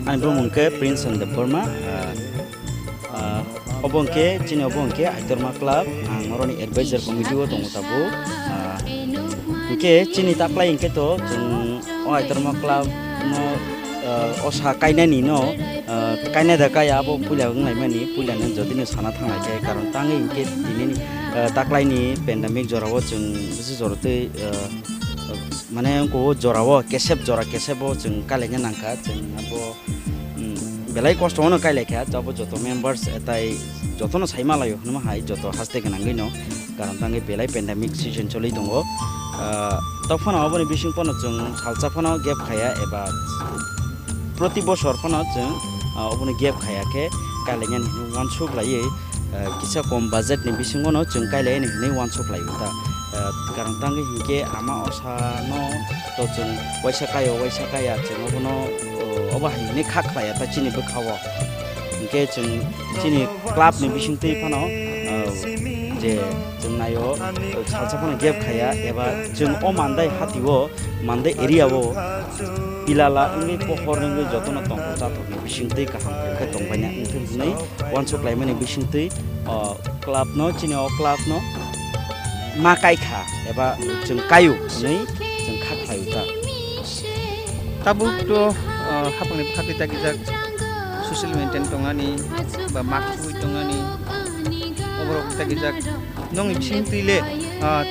Ang bumungke Prince and the Burma obongke Chini obongke Aitorma Club ang oroni advisor committee o tong tabu ke Chini taklai ingke to jeng o Aitorma Club no osa kaina ni no kaina da kaya abo pula ngai mani pula nan jodi ni sana thangai ke karon tangi ingke dini taklai ni pandemic jorawo jeng bisi jorote mane ko jorawo kesep jora kesebo jeng kalenya nangka jeng abo belai kosto ono kai lekha jabo joto members etai joto no saima layo numa hai joto haste ganangai no karon tangi belai pandemic season choli dongo tofana oboni bising pono jeng salsa pono gap khaya eba proti boshor pono jeng oboni gap khaya ke kalenya ni one shop lai kisa kom budget ni bising ono jeng kai lai ni one shop lai ta karang tang hingke ama osa no to jeng waisa kaya jeng obono oba hingni khaklaya ta chini bokhawo hingke jeng chini club ni bisingtui phano je jeng nayo salsa phano gap khaya eba jeng o mandai hatiwo mandai area wo pilala ini pohor ngi jotono tongko chathokni bisingtui kaham khe tongbaina unthunai wansok laimani bisingtui club no chini o club no makai kha eba jeng kayu nei jeng khaklayu ta tabuk to hapangni phakita gijak social maintain tongani ba makui tongani oborok ta gijak nong bisingtile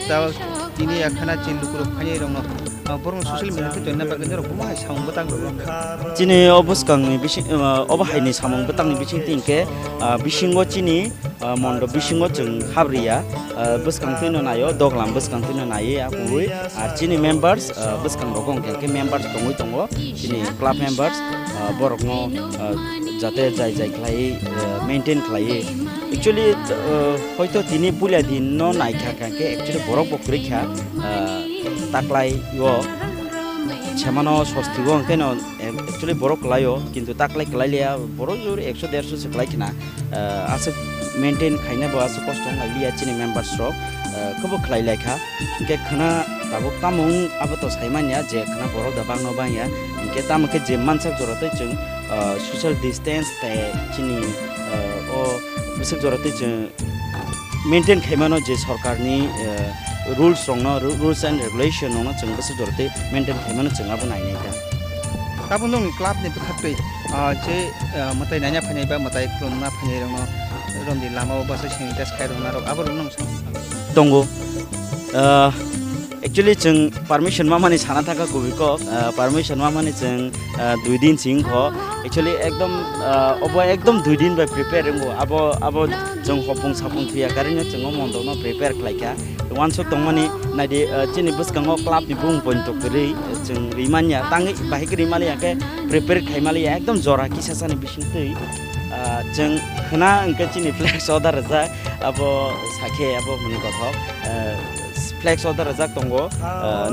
ta tini akhana chilukuro phani rong borong social media to na bagin rok ma saung batang rok chini obuskang ni bising obahaini samung batang ni bising tingke bisingo chini mondo bisingo jeng habriya buskang tino nayo doglam buskang tino naye akui chini members buskang rokong ke members tongoi tongo chini club members borok no jate jai khlai maintain khlai actually hoito tini pulia din no naikha ke actually borok bokri kha taklai yo chemano sostigo keno actually borok layo kintu taklai klailia borok jur 100 150 seklai kina asuk maintain khaina ba asuk kost ngaliya chini members rok kobo khlai lekha ke khana tabuk tamung abato saimanya je khana borok da bangno bangya ke tamke je mansak jorate chung social distance te chini o bisik jorate chung maintain khaimano je sarkar ni rules and regulation no chung bisik jorate maintain khaimano chung abu nai nei ta tabun nong club ni bkhatoi je matai nanya phani ba matai klon na phani rong romdi lama ba sa sanitize khai rong na rok abor nong dongo actually chung permission mamani sana thaka kubiko permission mamani chung 2 din sing kho actually ekdom 2 din by prepare ngo abo chung hopung sapung thia karinyo chung mondo no prepare klaika once tongmani nadi chini buskango club ni bung point to kri chung rimanya tangi bahik rimali yake prepare khaimali ekdom jora kisasani bisingtei chung khna angke chini flex order za abo sakhe abo muni kothok flex order rajak tongo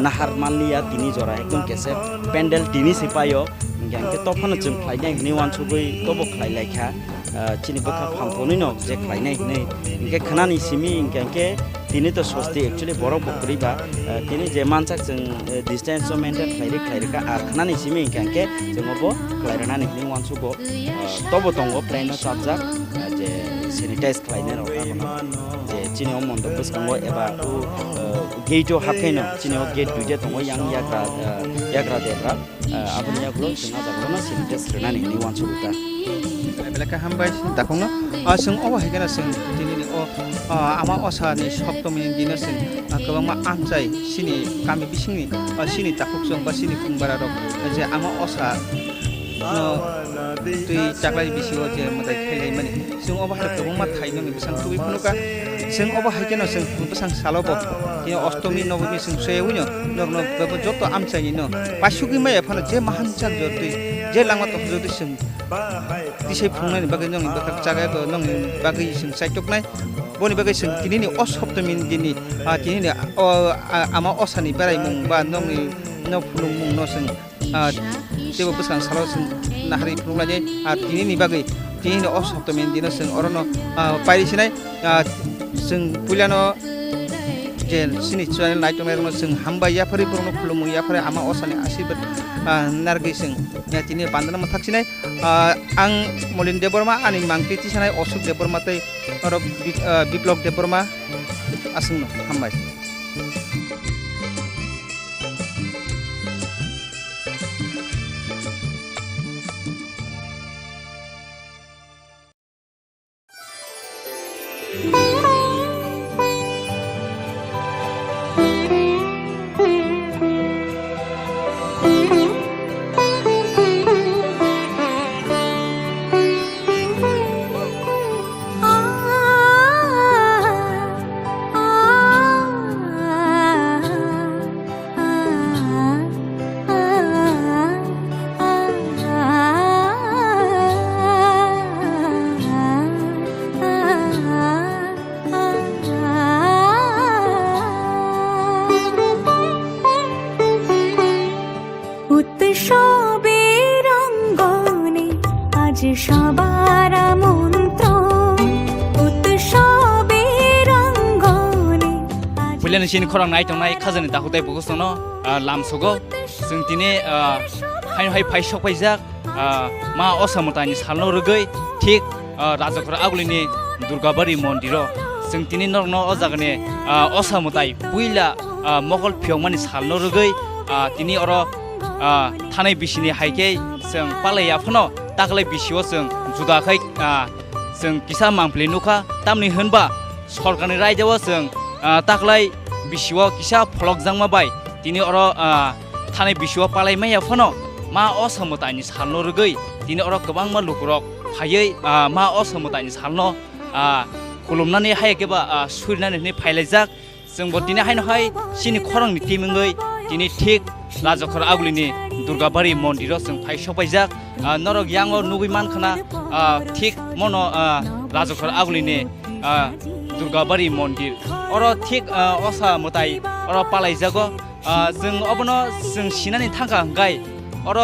nahar manliya tini jora ekdom kese pendel tini sipayo ngangke tophan chung khlainai hini wansugui tobo khlailai kha chini bakha phamphoni no je khlainai hini ngke khanani simi ngangke tini to sosti actually borok bokri ba tini je manchak chung distance so maintain khlairi ka ar khanani simi ngangke jungobo khlairana ni hini wansugo tobo tongo plan no subject je sanitize khlainai ro je chini omondo buskango eba gate hakeno chini gate duje tongo yang yagra debra abun yaklo singa jaglo sanitize renani ni wansuguta belaka hambai takongno sing oba hegana sing tini ni ama osa ni soptomi dina sing kabangma amjai sini kami bisingni sini takuk song ba sini kungbara rok je ama osa no tui chaklai bisigo je matai khelai mani sing oba har kabangma thaino ni bisang tubi phunuka sing oba hegana sing bisang salobo ki Ashtami নবমী sing seyuno norno babo joto amjai ni no pasugi mai ephano je mahanchak jotui je langma to jodi sing tisai phungnai bagai nong bakak jaga ko nong bagai sing saitoknai boni bagai sing tinini osoptomi dini tinini ama osani barai mung ba nong ni no phulung mung no sing tebo buskan salo sing nahari phulunglaje tinini bagai tinini osoptomi dino sing orono pairi sinai sing puliano je sini channel night merno sing hamba ya phari prono khulum ya phari ama osani asibad nargi sing ya tini pandana mathak sinai ang molin deborma ani mangti tisanai osuk deborma tai orok biplok deborma asung hambai সবার আমন্ত্রণ উৎসবের অঙ্গনে Pulian Chini Khorang nai tongnai khazani dahutai bogosono lamsogo जों दिनै हाय फाय सफायजाक मा असामतानि सालनो रगै ठीक राजाखर आगुलिनि दुर्गाबारि मन्दिराव जों दिनै नरन अजागने असामताय पुइला मगल फियमानि सालनो रगै दिनै अर थानाय बिसिनि हायके जों पालाया फनो तागलाय बिसियाव जों जुदाखै जों किसा मांफ्ले नुखा तामनि होनबा सरकारनि रायजोआव जों तागलाय बिसियाव किसा फलक जांमाबाय दिनै अर थानाय बिसियाव पालायमाया फनो मा असामतानि सालनो रगै दिनै अर गोबां मा लुकुरक फायै मा असामतानि सालनो खुलुमनानै हायकेबा सुरनानै फायलायजाक जोंबो दिनै हायनोहाय चिनि खरंनि टिमङै दिनै ठीक राजाखर आगुलिनि दुर्गाबारि मन्दिराव जों फाय सफायजाक नरक यांग नुगैमान खाना ठीक मन राजाखर आगुलिनि दुर्गाबारि मन्दिर अर ठीक असामताय अर पालायजागो जों अबनो जों सिनानै थांखा गाय अर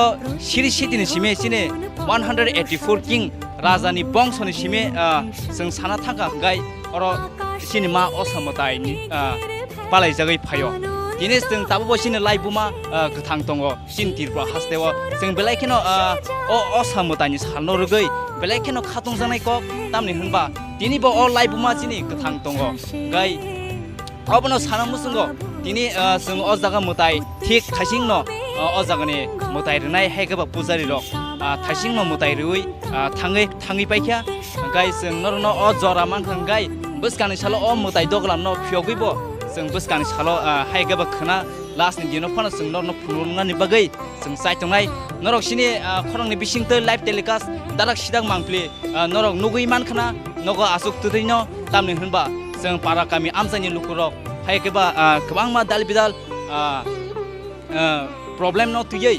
सिरि सिटिनि सिमे सिने 184 किं राजानि बंशनि सिमे जों साना थांखा गाय अर सिनेमा असामतायनि पालायजागै फायो दिनै जों दाबो बसिनो लाइबुमा गोथां दङ सिन तिरपा हास्तेव जों बेलायखेनो असामतायनि सालनो रगै बेलायखेनो खाtung जानाय कक तामनि होनबा दिनैबो लाइबुमा सिनि गोथां दङ गाय अबनो साना मुसुंगो दिनै जों अजागा मताय ठीक खासिं न अजागानि मताय रनाय हायगबा पुजारि रक थासिं न मताय रुइ थाङै पाइख्या गाय जों नरनो जरा मानखां गाय बसकानि सालो मताय दगलाम न फियगैबो जों बसकानि सालो हायगबा खना लास्टनि दिनाव फना जों नरनो फुलुंगानि बागै जों साइतंनाय नरकसिनि खरंनि बिसिंतो लाइभ टेलिकास्ट दाराक सिदां मांफ्ले नरक नुगै मानखाना नगो आसुक तुदैनो तामनि होनबा जों पारा गामि आमजानि लुकुरक हायकेबा गोबां मा दाल बिदाल प्रब्लेम न तुयै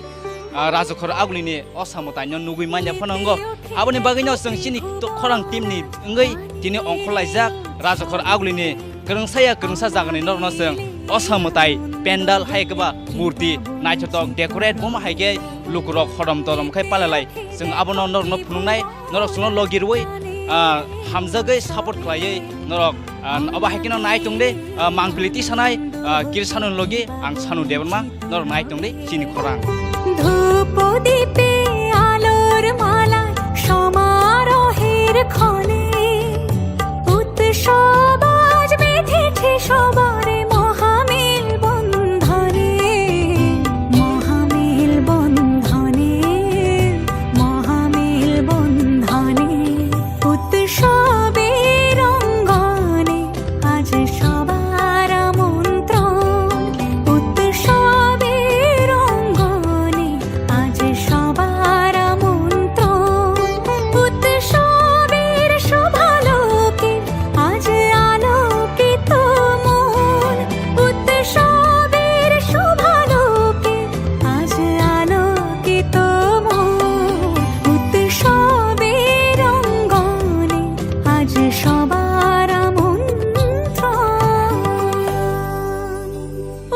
राजाखर आगुलिनि असामतायनो नुगै मान्या फनांगो आबनि बागैनो जों चिनि खरं टीमनि ओंगै दिनै अंखलायजाक राजाखर आगुलिनि गोरोंसा जागोननि नरनो जों असामताय पेन्डाल हायकेबा मूर्ति नायथतक डेकोरेट बमा हायके लुकुरक खरम तरमखाय पालालाय जों आबनो नरनो फुनुंनाय नरक सुनो लगिरवै हामजागै सापर्ट खालायै नरक अब हायकिनो नायतंदे मांफ्लिति सानाय किरसानु लगे आं सानु देबमा नर नायतंदे चिनि खरां ধূপ দীপে আলোর মালা সমারোহের ক্ষণে উৎসব আজ বেঁধেছে সবার মহামিল বন্ধনে মহামিল বন্ধনে মহামিল বন্ধনে উৎসবের অঙ্গনে আজ সবার আমন্ত্রণ উৎসবের অঙ্গনে আজ সবার আমন্ত্রণ উৎসবের শোভালোকে আজ আলোকিত মন উৎসবের শোভালোকে আজ আলোকিত মন উৎসবের অঙ্গনে আজ সবার আমন্ত্রণ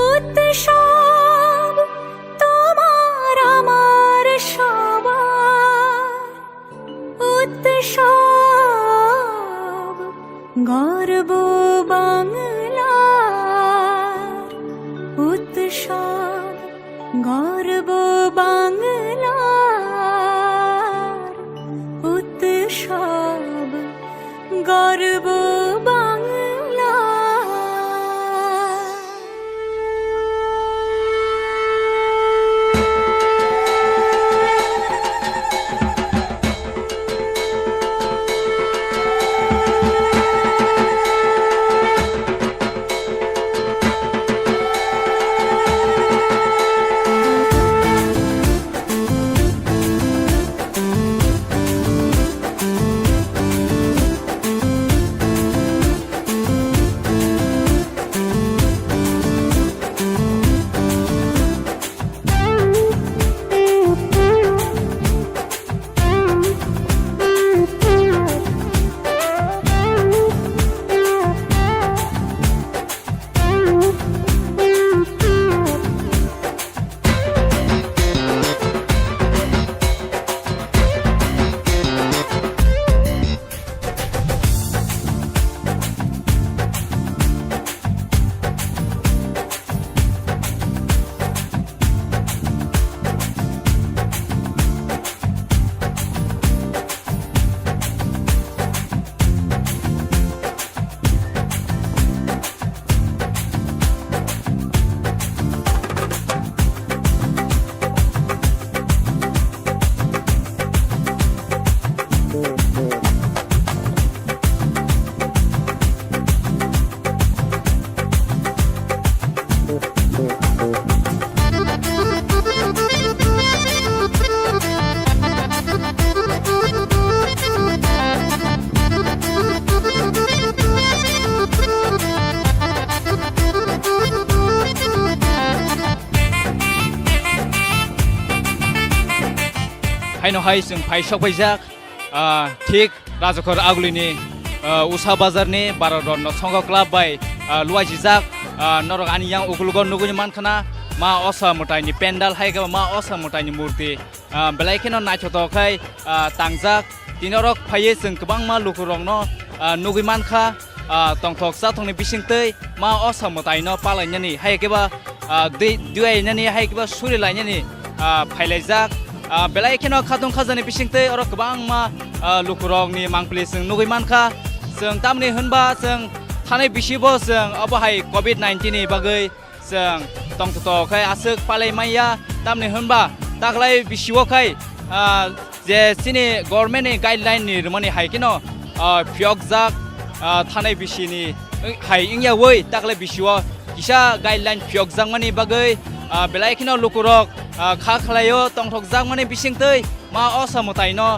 উৎসব তোমার আমার সবার উৎসব গর্ব বাংলার উৎসব গর্ব বাংলার উৎসব গর্ব বাংলা हाय जों फाइसक फैजाक ठीक राजखर आगुलिनि उसा बाजारनि भारत संघ क्लाब बाय लुवाजिजाक नरक आनियां उगुलगन नुगुनि मानखाना मा असा मुटाइनि पेन्डाल हायगा मा असा मुटाइनि मूर्ति बेलायखेनो नायथथखाय तांजाक तिनरक फाये जों गोबां मा लुकुरंनो नुगुइ मानखा तंथक जाथंनि बिसिंतै मा असा मुटाइनो पालायनानि हायगेबा दुयायनानि हायगेबा सुरिलायनानि फायलायजाक बेलायखेनो खादुं खाजानि बिसिंतै अर गोबां मा लुकुरंनि मांप्ले जों नुगुइ मानखा जों तामनि होनबा जों थानाय बिसिबो जों अबहाय कोविड-19 नि बागै जों तंथथखाय आसोक पालायमाया तामनि होनबा तागलाय बिसिवखाय जे सिनि गभर्नमेन्टनि गाइडलाइन नि रमानि हायकिनो फियकजाक थानाय बिसिनि हाय इंयावै तागलाय बिसिवा किसा गाइडलाइन फियकजांमानि बागै बेलायखिनो लुकुरक खा खालायो तंथकजाक माने बिसिंतै मा असमतायनो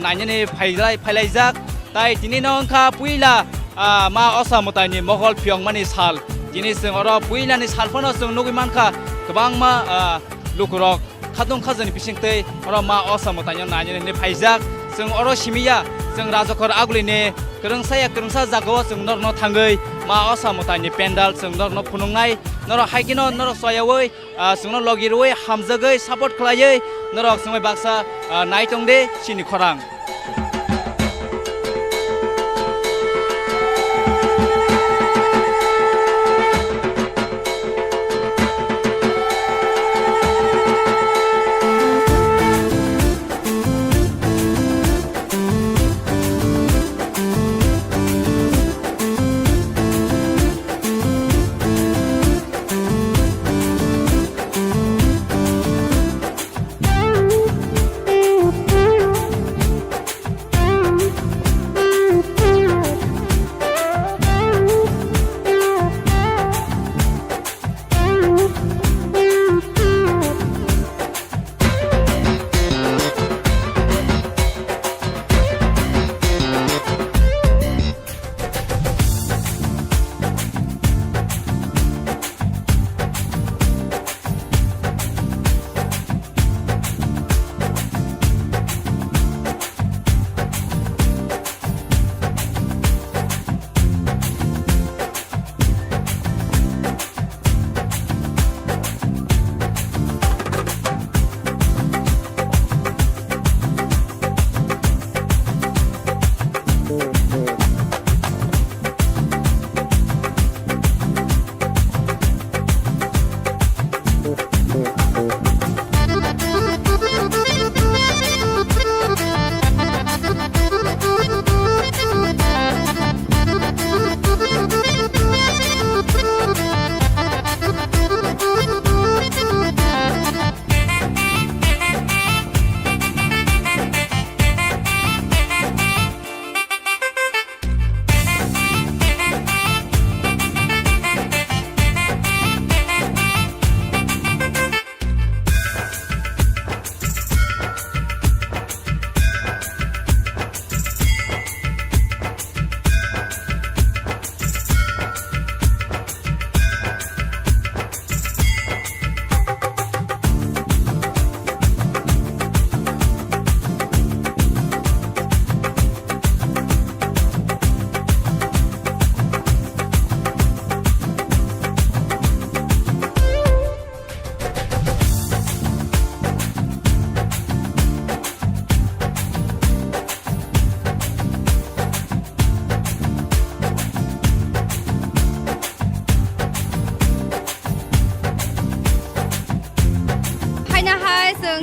नायनानि फायलायजाक ताय दिनैनो अंखा पुइला मा असमतायनि महल फियंमानि साल दिनै जों अर पुइलानि सालफोनो जों नुगै मानखा गोबां मा लुकुरक खादुं खाजोनि बिसिंतै अर मा असमतायनो नायनानि फायजाक जों अर सिमिया जों राजखर आगुलिनि गोरोंसा जागाव जों नरनो थाङै मा असमतायनि पेन्डाल जों नरनो फुनुंनाय नर हायकिनो नर सयावै जोंनो लगिरवै हामजगै सापर्ट खालायै नरक जों बाक्सा नायतंदे चिनि खरां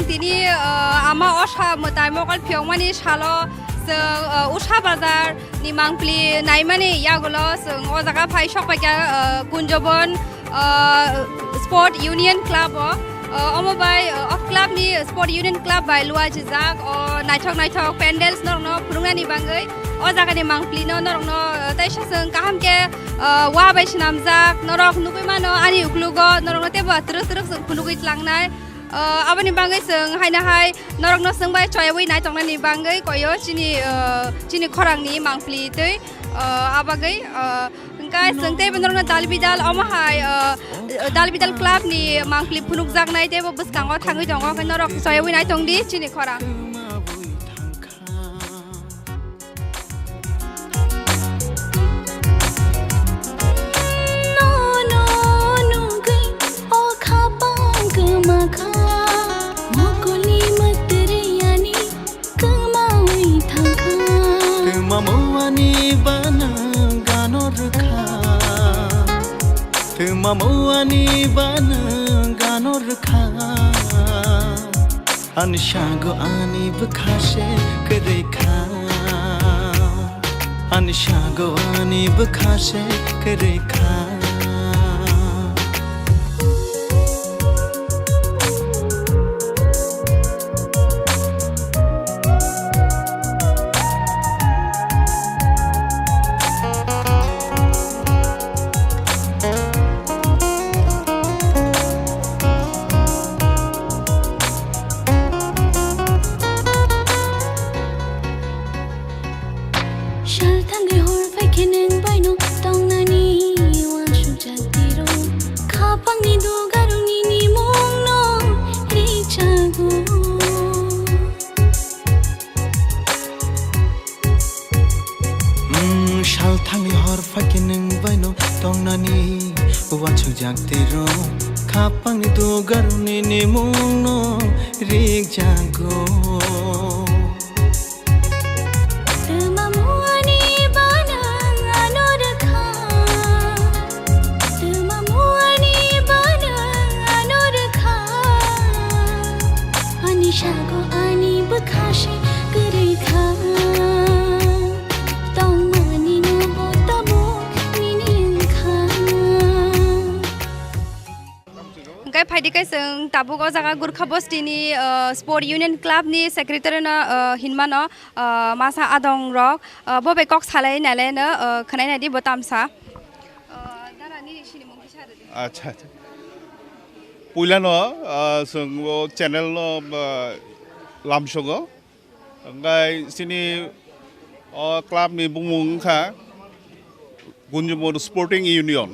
दिनै आमा असा मताय मकल फियंमानि सालो जों उसा बाजारनि मांप्लि नायमानि यागुलो जों अ जागा फाय सकपायका कुंजबन स्पोर्ट यूनियन क्लाब अमबाय क्लाबनि स्पोर्ट यूनियन क्लाब बाय लुवाजिजाक नायथक पेन्डेल्स नरनो फुरुंनानि बांगै अ जागानि मांप्लिनो नरनो ताइसा जों काहामके वा बायसिनामजाक नरक नुबैमानो आनि उक्लुगो नरनो तेबा तरक जों फुनुगै लांनाय abani bangai seng hai na hai norok no seng bai choi wei nai tong ni bangai koyo chini khorang ni mangpli tei abagai kai seng tei norok no dalbidal ama hai dalbidal club ni mangpli phunuk jak nai tei bo buskang o thangai dong norok choi wei nai tong di chini khorang Mamuani bana ganor kha Anishago ani bkhashe kare kha Anishago ani bkhashe kare kha Jaktero kapang ni do garuni ni mungno rig jago Mamuani bana ganor kha Mamuani bana ganor kha Anishago ani bkhashe kare kha फाइदि जों ताबुगाव जागा Gurkha बस्तिनि sport union क्लाबनि secretary हिनमानो मासा आदं रक बबे कक सालाय नालेनो खनायनादि बतामसा अच्छा अच्छा पुइलानो जों चैनल लामसोगो ओंगाय सिनि क्लाबनि बुंमुंखा गुन्जुमर स्पोर्टिंग यूनियन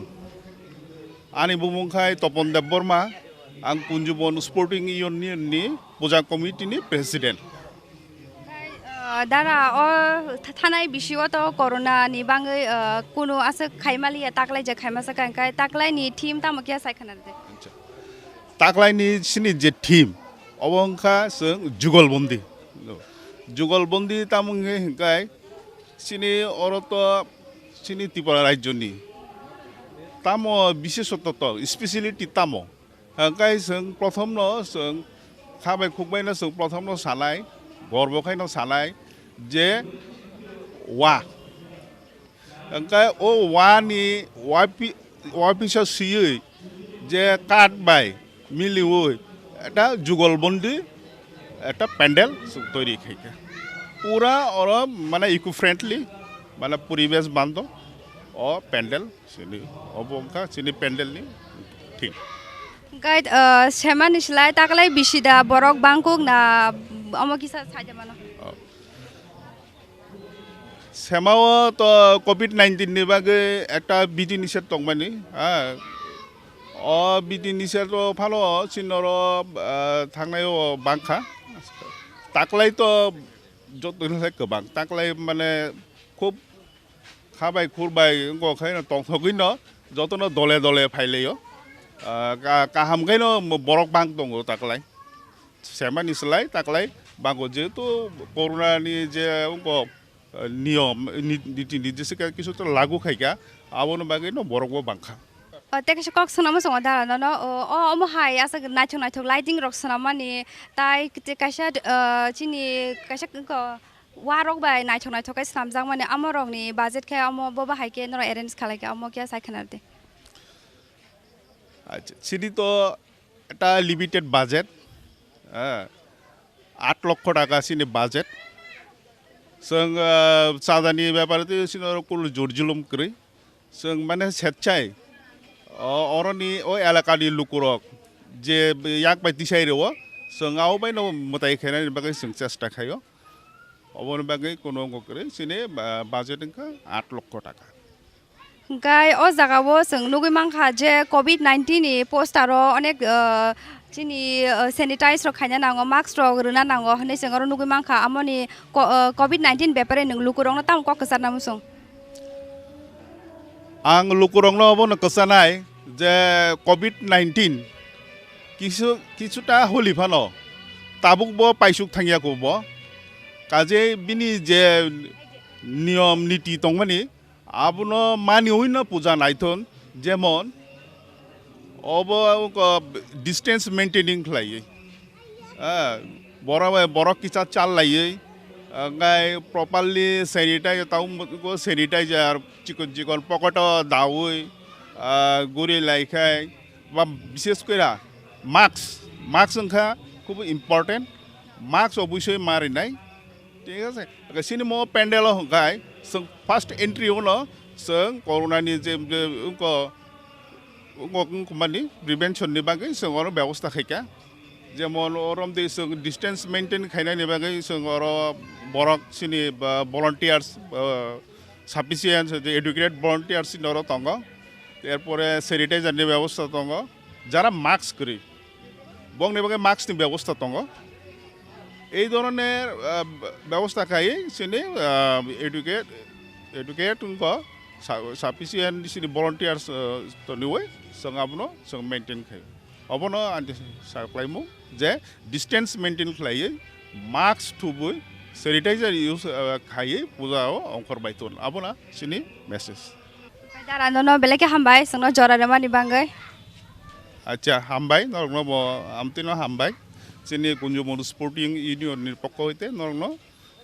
आनि बुंमुंखाय तपन देव बर्मा आं कुंजुबन स्पोर्टिंग यूनियननि पूजा कमिटिनि प्रेसिडेंट दारा थानाय बिसियाव तो कोरोना नि बाङै कुनु आसे खायमालिया ताकलाय जे खायमासा कांकाय ताकलायनि टीम तामकिया सायखनादे ताकलायनि सिनि जे टीम अबंखा जों जुगलबंदी तामुंगे हिंकाय सिनि अरत सिनि त्रिपुरा राज्यनि तामो विशेषत्व स्पेशलिटी तामो हांकाय जों प्रथमनो जों खाबाय खुबायनो जों प्रथमनो सानाय गरबखायनो सानाय जे वा हांकाय ओ वानि वा पिसा सियै जे काट बाय मिलिवै এটা যুগলবন্দি একটা প্যান্ডেল তৈরি খাইকা পুরা और মানে ইকো फ्रेंडली মানে পরিবেশ বান্ধব ও প্যান্ডেল সিনি অবংকা সিনি প্যান্ডেলনি ঠিক गाइड सेमानिसलाय ताकलाय बिसिदा बरक बांकुक ना अमकिसा सायजामानो सेमाव तो कोविड-19 नि बागै একটা বিধি নিষেধ দংমানি बिदि निसेर फालो सिनर थांनाय बांखा ताकलाय तो जतनलाय गोबां ताकलाय माने खूब खाबाय खुरबाय गखायनो तंथगैनो जतन दले दले फायलायो काहामखायनो बरक बांक दङ ताकलाय सेमानिसलाय ताकलाय बांको जेहेतु कोरोनानि जे नियम नीति निर्देश किछु तो लागू खायका आवनो बागैनो बरकबो बांखा तेकेसे कक सनामा संगा दारा न अमहाय आसा नायथो नायथो लाइटिंग रक सनामानि ताय कायसा चिनि कायसा वारक बाय नायथो नायथो काय सामजां माने अमरकनि बाजेट खाय अम बबा हायके न अरेन्ज खालायके अम क्या सायखनादे আচ্ছা সিডি তো একটা লিমিটেড বাজেট 8 লক্ষ টাকা সিনি বাজেট जों सादानि ব্যাপারে সিনো কুল জোরজুলুম করি जों মানে স্বেচ্ছায় অরনি ও এলাকাनि লুকুরক যে ইয়াক বাই দিসাইরেও जों आव बायनो मताय खायनानि बागै जों চেষ্টা खायो अबन बागै कोनो गकरे सिने बाजेट इंका 8 লক্ষ টাকা गाय ओ जागावो जों नुगै मांखा जे कोविड-19 नि पोस्टारो अनेक चिनि सैनिटाइज रो खायना नांगो मास्क रो रुना नांगो हने जों रो नुगै मांखा आमनि कोविड-19 बेपारे नों लुकुरंनो ताम क कसार नामुसं आं लुकुरंनो बन कसानाय जे कोविड-19 किछुटा हलिफानो ताबुकबो पाइसुक थांगियाखौबो काजे बिनि जे नियम नीति दंमानि आबुनो मानियैनो पूजा नायथन जेमन अब डिस्टेंस मेंटेनिंग खालायो बरक किसा चाल लायो गाय प्रॉपरली सैनिटाइज ताऊ सैनिटाइजर चिकन चिकन पकेट दावै गुरी लाइखाय बा विशेष करा मास्क ओंखा खूब इम्पर्टेंट मास्क अवश्य मारिनाय ठीक है सिनी मो पेंडेल होगाय जों फार्स्ट एंट्री उनो जों कोरोनानि जे माने प्रिवेंशन नि बागै जों और व्यवस्था खायका जेमन अरम दै जों डिस्टेंस मेंटेन खायनायनि बागै जों और बरक सिनी भलान्टियार्स साफिसियेंट एडुकेटेड भलान्टियार्स इन और दङ एरपरे सैनिटाइजारनि व्यवस्था दङ যারা মাস্ক করি বংনি বাগে মাস্কনি ব্যবস্থা দङ এই ধরনের ব্যবস্থা খাই সিনি এডুকেট সাফিসিয়েন্ট সিনি ভলান্টিয়ার্স তো নিয়ে जों आबनो जों मेंटेन खायो अबनो आंटी साप्लाइमु जे डिस्टेंस मेंटेन खालायो मास्क थुबो सैनिटाइजार यूज खायो पूजाओ अंकर बायतन आबना सिनि मेसेज दारानो बेलेके हामबाय जोंनो जरानो बांगै अच्छा हामबाय नरनो आमतिनो हामबाय जोंनि कुंजुमनु स्पोर्टिं यूनियन नि पक्ष हइते नरनो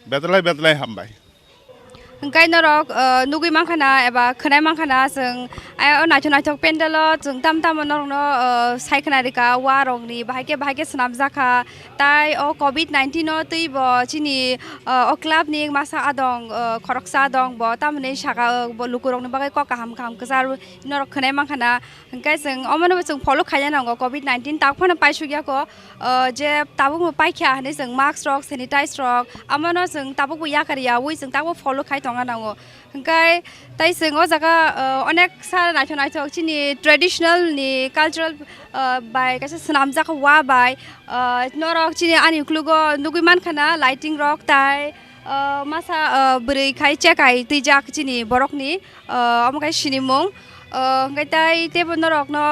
बेदलाय हामबाय ओंखाय नरक नुगै मांखाना एबा खोनाय मांखाना जों नायथक पेन्डेल जों ताम नरनो सायखनारिका वारंनि बाहायके स्नाब जाखा ताय अ कोविड-19 तैब चिनि अ क्लाबनि मासा आदं खरकसा दं ब तामने सागा लुकुरंनि बागै क काहाम कजार नरक खोनाय मांखाना ओंखाय जों अमनो जों फलो खाया नांगौ कोविड-19 ताकफोन पाइसुगियाको जे ताबु पाइख्या हने जों मास्क रक सैनिटाइज रक अमनो जों ताबु याकारिया वे जों ताबु फलो खाय दङ नांगौ ओंखाय ताय जों अ जागा अनेक सार नायथक चिनि ट्रेडिशनल नि कल्चरल बाय कासे स्नाम जाखा वा बाय नरक चिनि आनिक्लुगो नुगै मानखाना लाइटिंग रक ताय मासा बोरै खाय चेकाय तैजाक चिनि बरकनि अमखाय सिनिमुं ओंखाय ताय तेबो नरकनो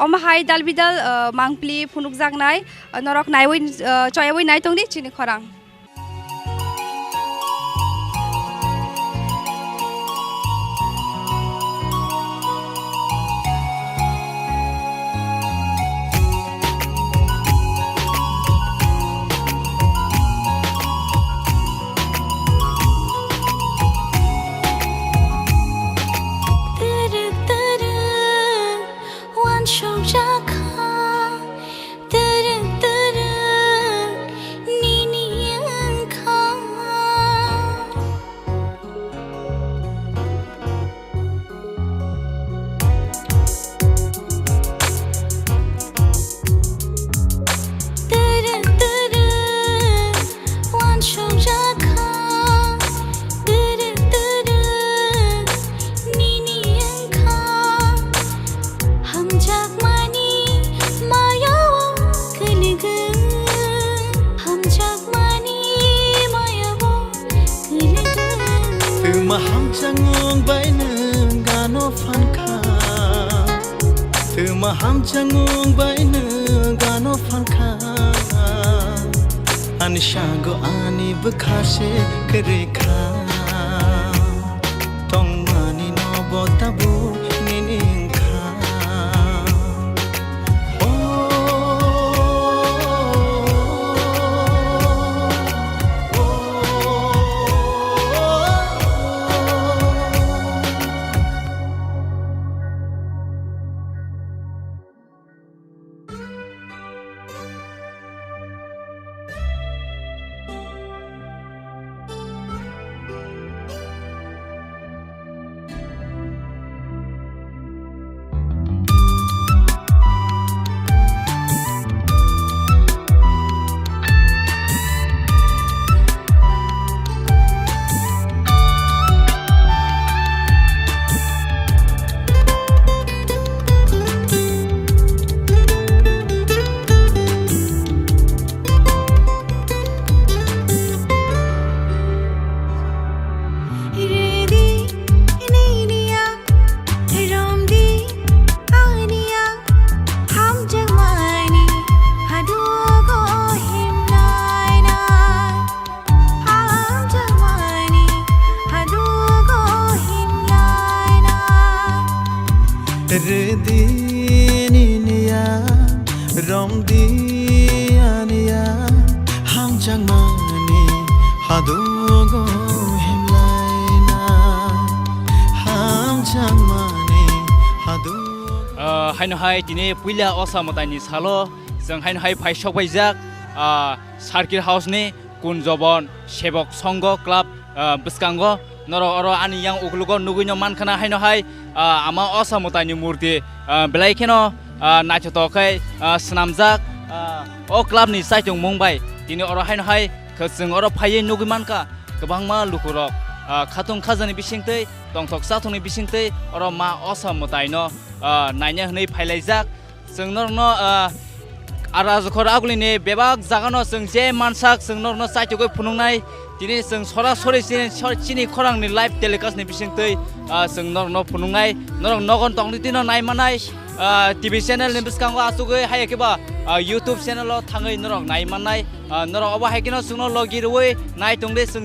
अमहाय दालबिदाल मांप्लि फुनुक जागनाय नरक नायवै चयवै नायतंनि चिनि खरां Maham changung baina gano fanka Anishago ani bukhase kerekha Tong mani no botabu niningkha Redini romdiania hamjangmani hadugo himlaina hamjangmani hadugo haino hai tini puila osamotani salo जों हाइन हाइ फाइसक बाइजाक सार्किट हाउस नि कुन जबन सेबक संघ क्लाब बस्कांग नरो अरो आनि yang उगलुगो नुगुनो मानखाना हाइन high आमा असमतानि मूर्ति बेलाइखेनो नाचतोकै स्नामजाक ओ club नि साइtung मुंबाइ दिनि अरो हाइन हाइ खजों अरो फायै नुगु मानका गोबांमा लुकुरक खाथुं खाजानि बिसिंतै दंथक साथुनि बिसिंतै अरो मा असमताइनो नायनो हनै फाइलाइजाक जों नरनो आराजखर आगुलिनि बेबाग जागानो जों जे मानसाक जों नरनो साइटुगै फुनुंनाय दिनै जों सरासरि चिनि खरांनि लाइभ टेलिकास्टनि बिसिंतै जों नरनो फुनुंनाय नरक नगन तंनि दिनो नायमानाय टिभि चेनेलनि बिसकांगो आसुगै हायकेबा इउट्युब चेनेलाव थाङै नरक नायमानाय नरक अबा हायकिनो जोंनो लगिरवै नायतंदे जों